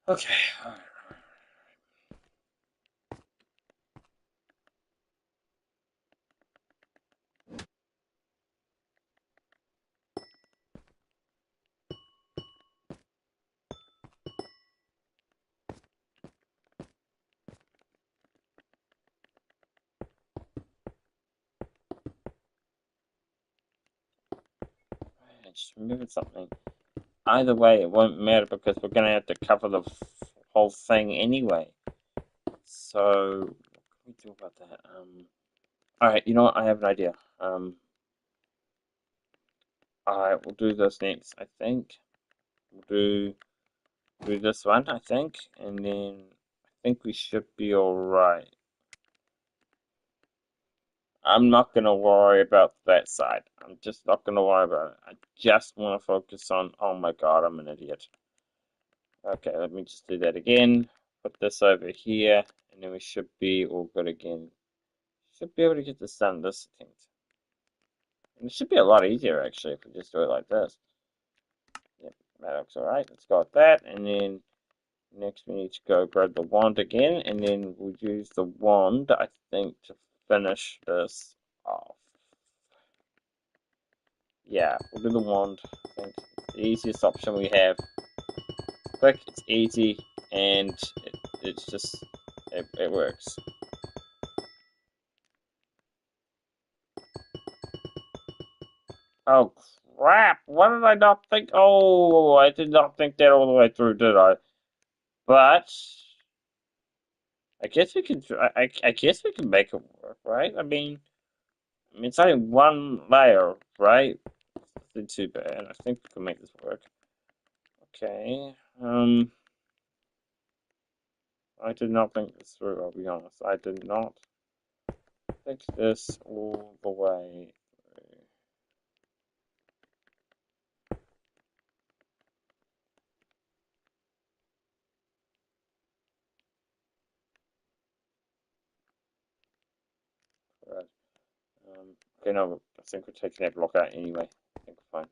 Speaker 1: Okay. just remembered something. Either way, it won't matter because we're going to have to cover the whole thing anyway. So, what can we do about that? Alright, you know what? I have an idea. Alright, we'll do this next, I think. We'll do this one, I think, and then I think we should be alright. I'm not gonna worry about that side. I'm just not gonna worry about it. I just want to focus on, oh my god, I'm an idiot. Okay, let me just do that again. Put this over here, and then we should be all good again. Should be able to get this done this attempt. And it should be a lot easier actually if we just do it like this. Yep, that looks alright. Let's go with that, and then next we need to go grab the wand again, and then we'll use the wand, I think, to finish this off. Yeah, we'll do the wand. I think it's the easiest option we have. It's quick, it's easy, and it's just, it works. Oh crap, what did I not think? Oh, I did not think that all the way through, did I? But I guess we can. I guess we can make it work, right? I mean, it's only one layer, right? Nothing too bad. I think we can make this work. Okay. I did not think this through. I'll be honest. I did not think this all the way through. Right. Okay, no, I think we're taking that block out anyway. I think we're fine.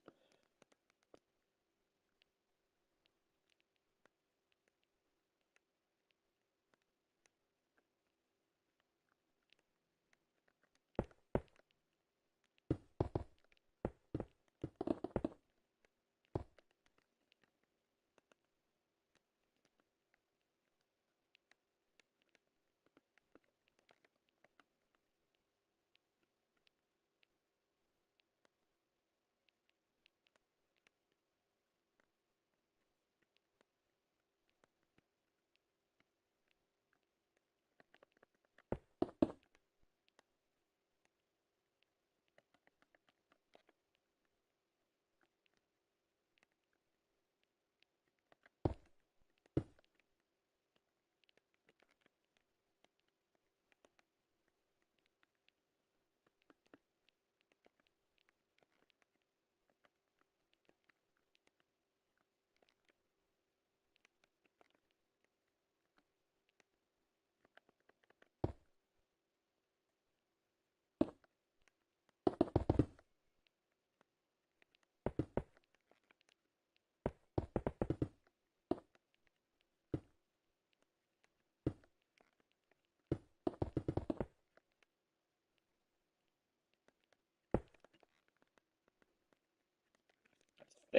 Speaker 1: I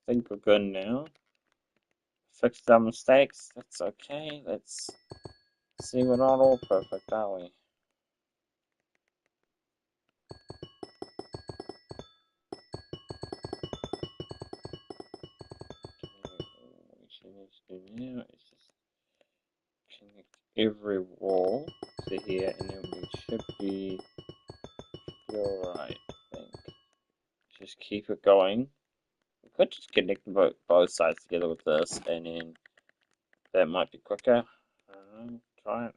Speaker 1: think we're good now. Fixed our mistakes. That's okay. Let's see. We're not all perfect, are we? What we need to do now is just connect every wall to here, and then we should be alright, I think. Just keep it going. We could just connect both sides together with this, and then that might be quicker. Try it.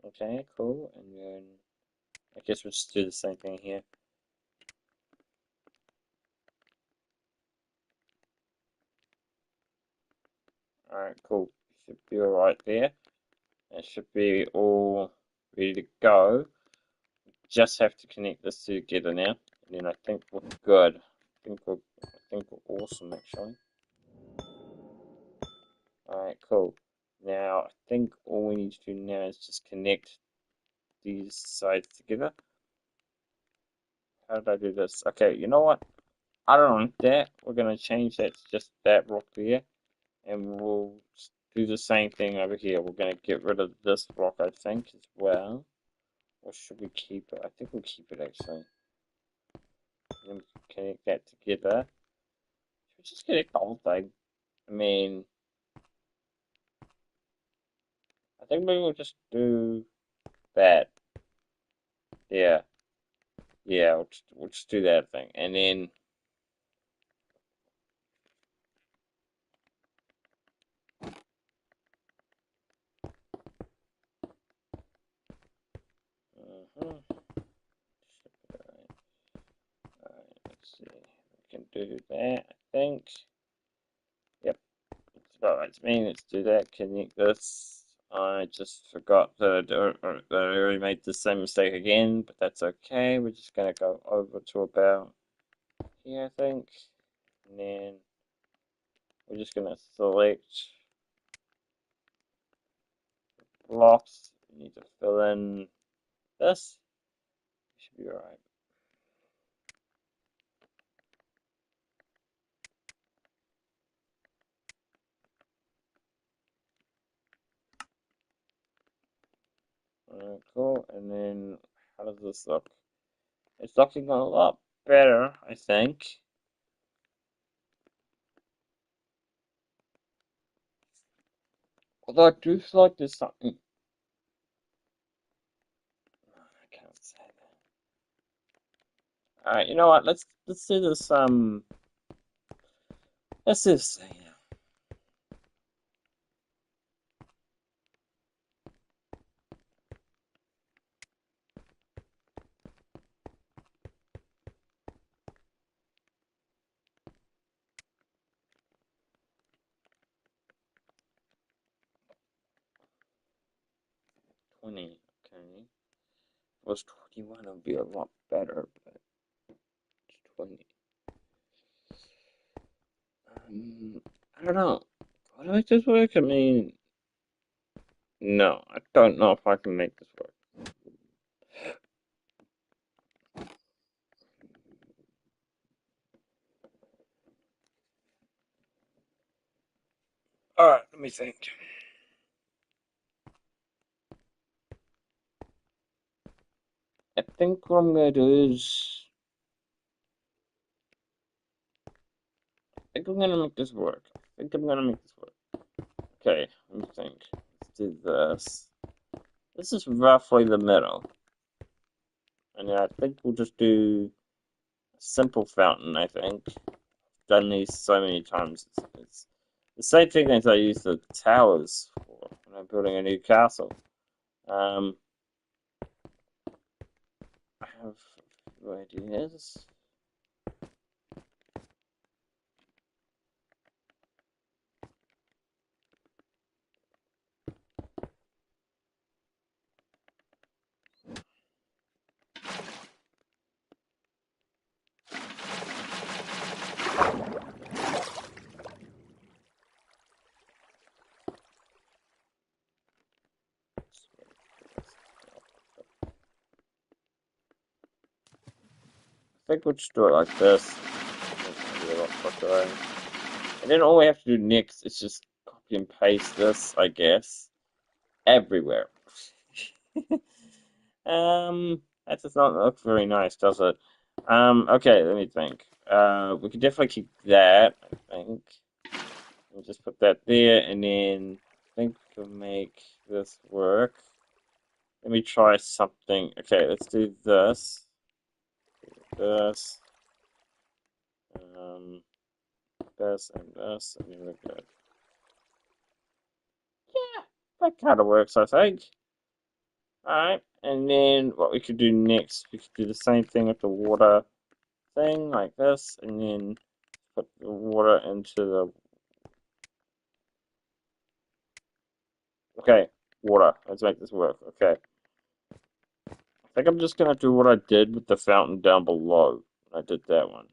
Speaker 1: Okay, cool. And then I guess we'll just do the same thing here. Alright, cool. Should be alright there. It should be all ready to go. Just have to connect this together now, and then I think we're good. I think we're awesome actually. Alright, cool. Now I think all we need to do now is just connect these sides together. How did I do this? Okay, you know what? I don't like that. We're gonna change that to just that rock there, and we'll do the same thing over here. We're going to get rid of this block, I think, as well. Or should we keep it? I think we'll keep it, actually. And connect that together. Should we just connect the whole thing? I mean, I think maybe we'll just do that. Yeah. Yeah, we'll just do that thing. And then, uh-huh. Alright, let's see. We can do that, I think. Yep, it's about right to me. Let's do that. Connect this. I just forgot that I already made the same mistake again, but that's okay. We're just gonna go over to about here, I think. And then we're just gonna select blocks. We need to fill in this. Should be alright. Alright, cool. And then how does this look? It's looking a lot better, I think. Although I do feel like there's something. I can't say that. Alright, you know what? Let's do this. Let's do this thing now. 20. Okay. If it was 21, it would be a lot better, but it's 20. I don't know. How do I make this work? I mean, no, I don't know if I can make this work. Alright, let me think. I think what I'm gonna do is. I think I'm gonna make this work. I think I'm gonna make this work. Okay, let me think. Let's do this. This is roughly the middle. And I think we'll just do a simple fountain, I think. Done these so many times. It's the same thing as I use the towers for when I'm building a new castle. I have a few ideas. I think we'll just do it like this. Be a lot quicker. And then all we have to do next is just copy and paste this, I guess, everywhere. That does not look very nice, does it? Okay, let me think. We could definitely keep that, I think. We'll just put that there, and then I think we can make this work. Let me try something. Okay, let's do this. This. Um, this and this, and then we're good. Yeah, that kind of works, I think. Alright, and then what we could do next, we could do the same thing with the water thing, like this, and then put the water into the. Okay, water. Let's make this work. Okay. I think I'm just gonna do what I did with the fountain down below. I did that one.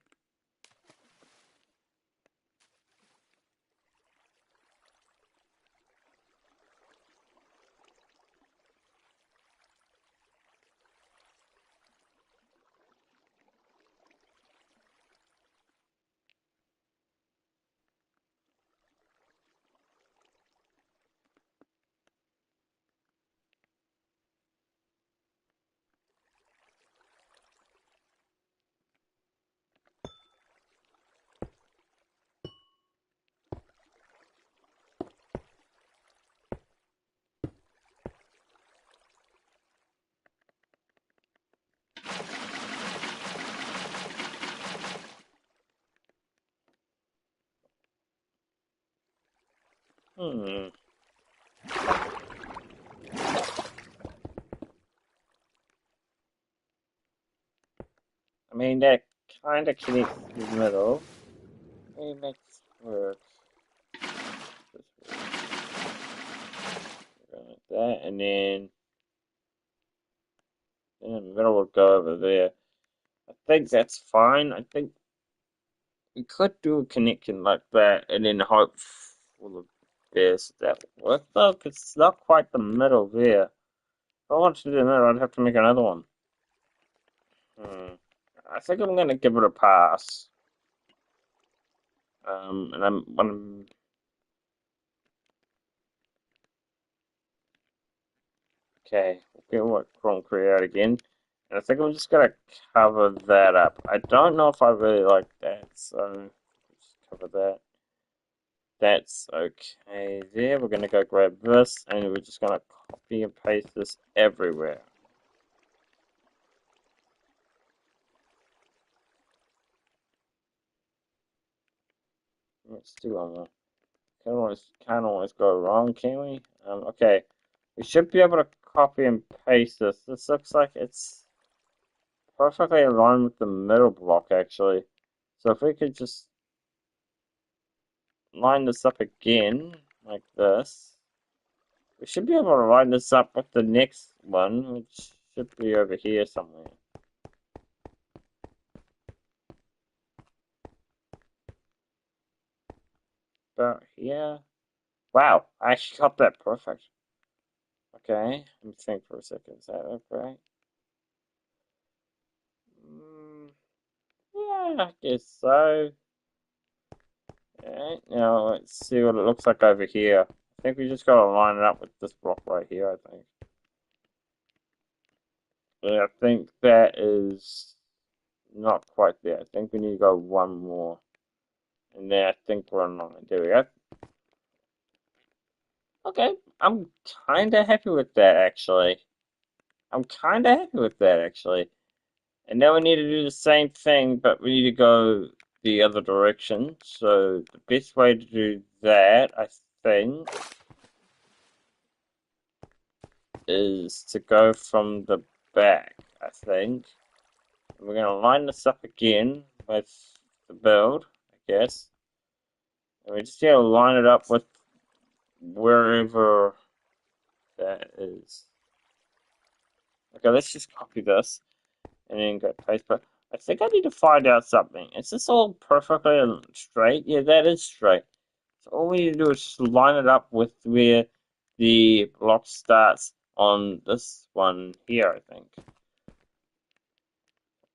Speaker 1: Hmm. I mean, that kind of connects to the middle. Maybe make this work. This work. Like that, and then in the middle will go over there. I think that's fine. I think we could do a connection like that, and then hope for the best that will work. Though, 'cause it's not quite the middle there. If I wanted to do the middle, I'd have to make another one. Hmm. I think I'm gonna give it a pass. And I'm okay. Okay, what Chrome Create again. And I think I'm just gonna cover that up. I don't know if I really like that, so just cover that. That's okay there. We're gonna go grab this and we're just gonna copy and paste this everywhere. Let's do one more. Can't always go wrong, can we? Okay. We should be able to copy and paste this. This looks like it's perfectly aligned with the middle block actually. So if we could just line this up again, like this. We should be able to line this up with the next one, which should be over here somewhere. About here. Wow, I actually got that perfect. Okay, let me think for a second. Is that okay? Mm, yeah, I guess so. Alright, now let's see what it looks like over here. I think we just gotta line it up with this block right here, I think. Yeah, I think that is not quite there. I think we need to go one more. And then I think we're on line. There we go. Okay, I'm kinda happy with that actually. I'm kinda happy with that actually. And now we need to do the same thing, but we need to go the other direction. So the best way to do that, I think, is to go from the back, I think. And we're gonna line this up again with the build, I guess. And we just need to line it up with wherever that is. Okay, let's just copy this and then go paste. But I think I need to find out something. Is this all perfectly straight? Yeah, that is straight. So all we need to do is just line it up with where the block starts on this one here, I think.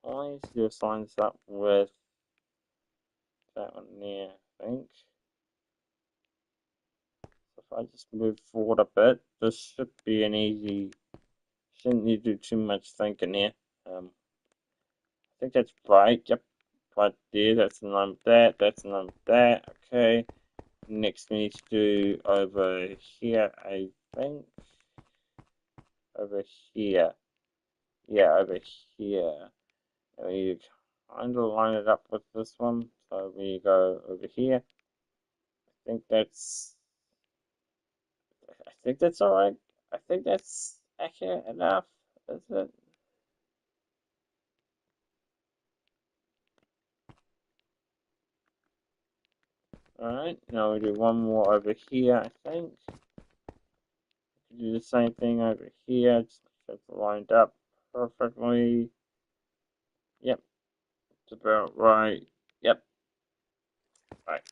Speaker 1: All I need to do is line this up with that one there, I think. So if I just move forward a bit, this should be an easy, shouldn't need to do too much thinking here. I think that's right, yep. Right there, that's in line with that, that's in line with that, okay. Next we need to do over here, I think. Over here. Yeah, over here. And we need to kind of line it up with this one. So we go over here. I think that's alright. I think that's accurate enough. Is it? Alright, now we do one more over here, I think. Do the same thing over here. Just get it lined up perfectly. Yep, it's about right. Yep, right.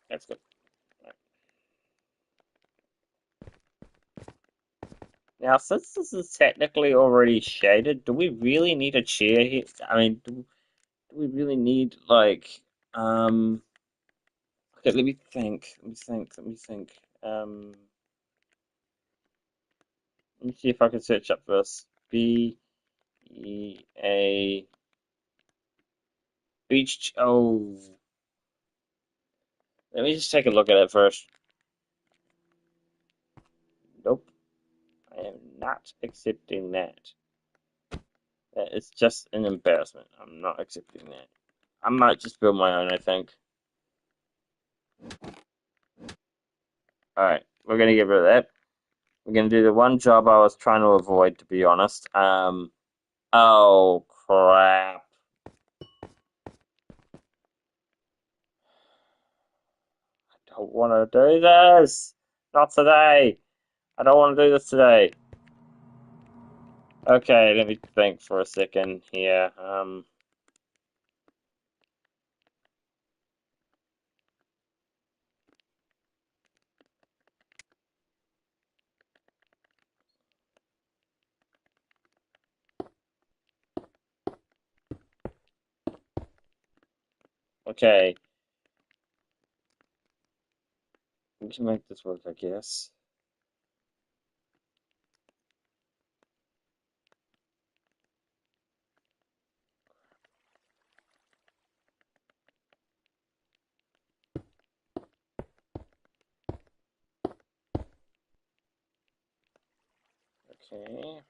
Speaker 1: That's good. Right. Now, since this is technically already shaded, do we really need a chair here? I mean, do we really need like okay, let me think. Let me see if I can search up this. B-E-A Beach. Oh, let me just take a look at it first. Nope, I am not accepting that. That is just an embarrassment. I'm not accepting that. I might just build my own, I think. Alright, we're gonna get rid of that. We're gonna do the one job I was trying to avoid, to be honest. Oh crap. I don't want to do this. Not today. I don't want to do this today. Okay, let me think for a second here. Okay, we can make this work, I guess. Okay.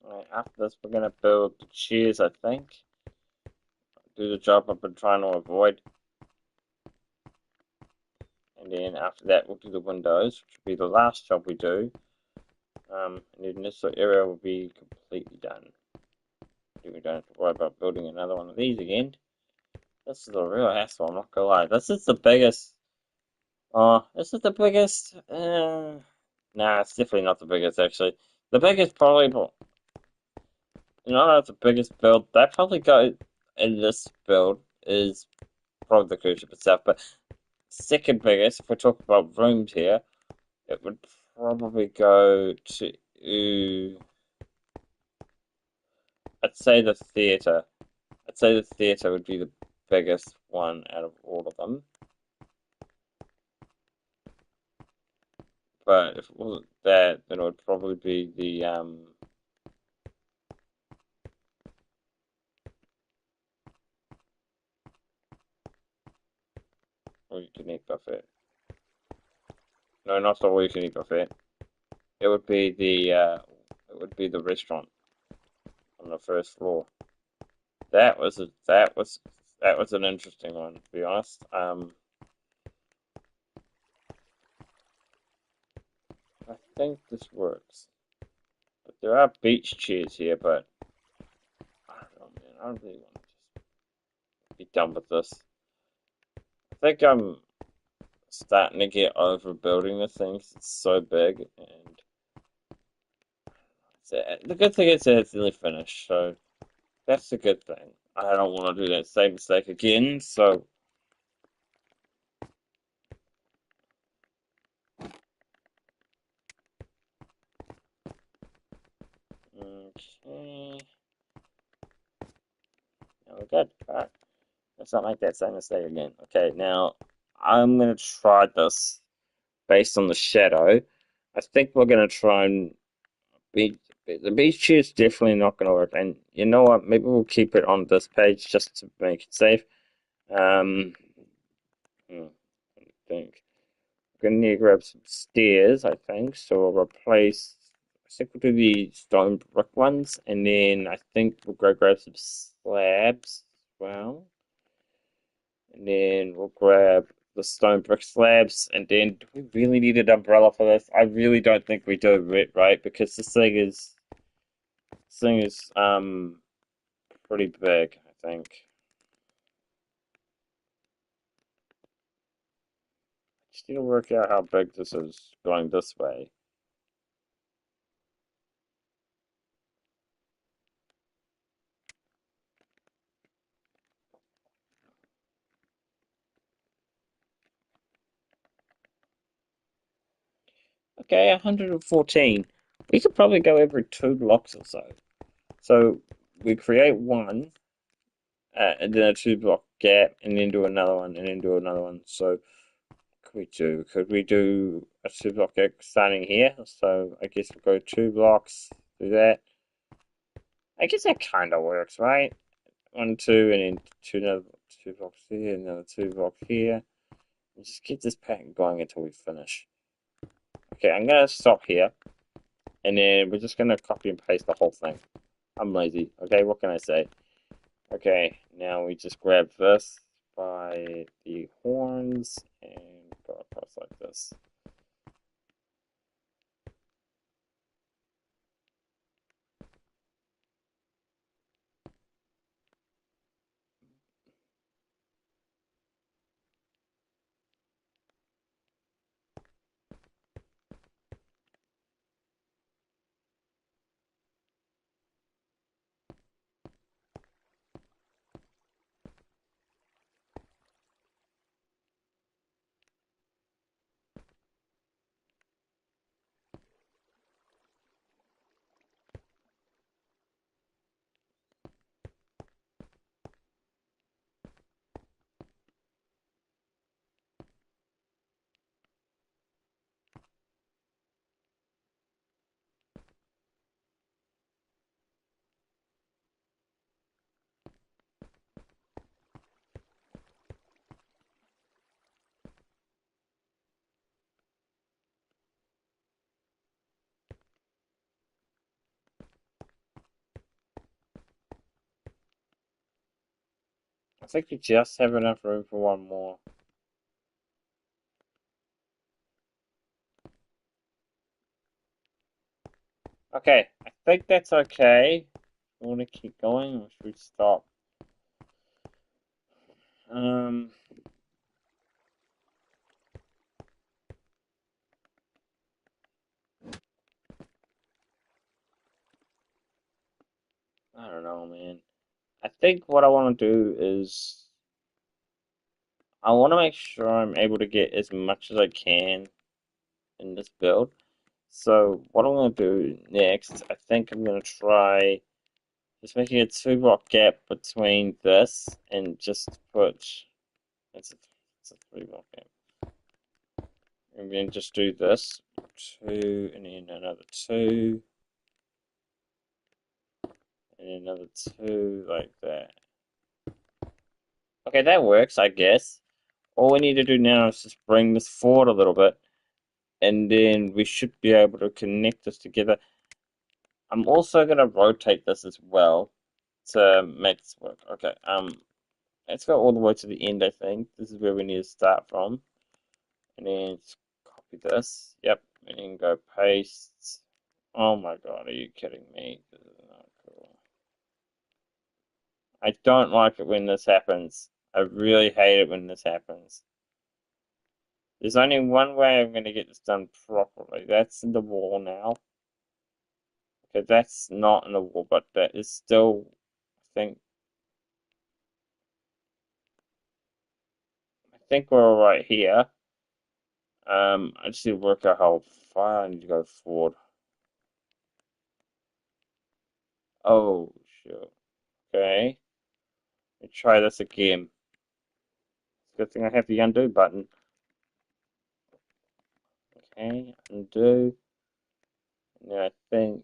Speaker 1: Alright, after this, we're gonna build the chairs, I think. Do the job I've been trying to avoid. And then after that, we'll do the windows, which will be the last job we do. And then this area will be completely done. We don't have to worry about building another one of these again. This is a real hassle, I'm not gonna lie. This is the biggest. This is the biggest. Nah, it's definitely not the biggest, actually. The biggest probably, not the biggest build. That probably go in this build is probably the cruise ship itself, but second biggest, if we're talking about rooms here, it would probably go to. I'd say the theatre. I'd say the theatre would be the biggest one out of all of them. But if it wasn't that, then it would probably be the all you can eat buffet. No, not the all you can eat buffet. It would be the restaurant on the first floor. That was an interesting one, to be honest. I think this works. But there are beach chairs here, but I don't know, man. I really want to just be done with this. I think I'm starting to get over building the things. It's so big, and the good thing is that it's nearly finished, so that's a good thing. I don't want to do that same mistake again, so okay. Now we're good. Alright. Let's not make that same mistake again. Okay, now I'm gonna try this based on the shadow. I think we're gonna try and be the beach chair is definitely not gonna work. And you know what? Maybe we'll keep it on this page just to make it safe. Um, I think we're gonna need to grab some stairs. I think so. We'll replace. I think we'll do the stone brick ones, and then I think we'll go grab some slabs as well. And then we'll grab the stone brick slabs. And then, do we really need an umbrella for this? I really don't think we do, right? Because this thing is pretty big, I think. Just need to work out how big this is going this way. Okay, 114. We could probably go every 2 blocks or so. So we create one, and then a 2 block gap, and then do another one, and then do another one. So could we do a 2 block gap starting here? So I guess we'll go 2 blocks, do that. I guess that kind of works, right? 1, 2, and then another 2 blocks here, another 2 blocks here. And just keep this pattern going until we finish. Okay, I'm gonna stop here, and then we're just gonna copy and paste the whole thing. I'm lazy. Okay, what can I say? Okay, now we just grab this by the horns and go across like this. I think we just have enough room for one more. Okay, I think that's okay. I want to keep going, or should we stop? Um, I don't know, man. I think what I want to do is I want to make sure I'm able to get as much as I can in this build. So what I'm going to do next, I think I'm going to try just making a 2 block gap between this and just put it's a, it's a 3 block gap. And then just do this, 2, and then another 2, and then another 2, like that. Okay, that works, I guess. All we need to do now is just bring this forward a little bit, and then we should be able to connect this together. I'm also going to rotate this as well to make this work. Okay, let's go all the way to the end, I think. This is where we need to start from. And then just copy this. Yep, and then go paste. Oh my god, are you kidding me? This is not cool. I don't like it when this happens. I really hate it when this happens. There's only one way I'm going to get this done properly. That's in the wall now. Okay, that's not in the wall, but that is still, I think we're all right here. I just need to work out how far I need to go forward. Oh, sure. Okay. Let's try this again. Good thing I have the undo button. Okay, undo. Now I think,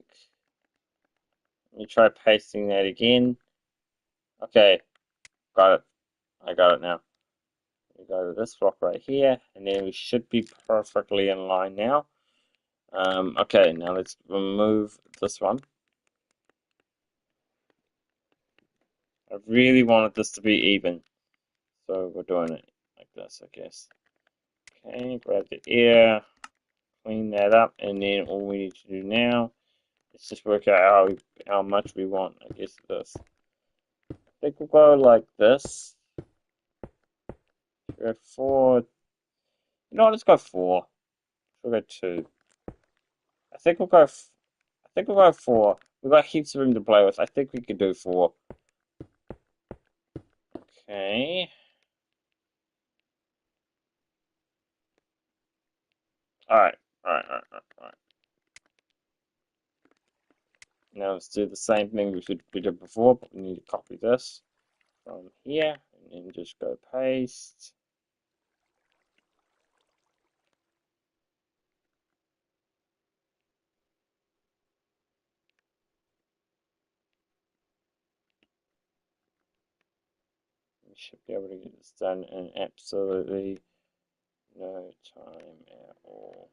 Speaker 1: let me try pasting that again. Okay, got it. I got it now. We go to this block right here, and then we should be perfectly in line now. Okay, now let's remove this one. I really wanted this to be even, so we're doing it like this, I guess. Okay, grab the air, clean that up, and then all we need to do now is just work out how much we want, I guess, this. I think we'll go like this. Go 4. No, let's go 4. We'll go 2. I think we'll go. I think we'll go 4. We've got heaps of room to play with. I think we could do 4. Okay. Alright. Alright. Now let's do the same thing we did before, but we need to copy this from here and then just go paste. We should be able to get this done in absolutely no time at all.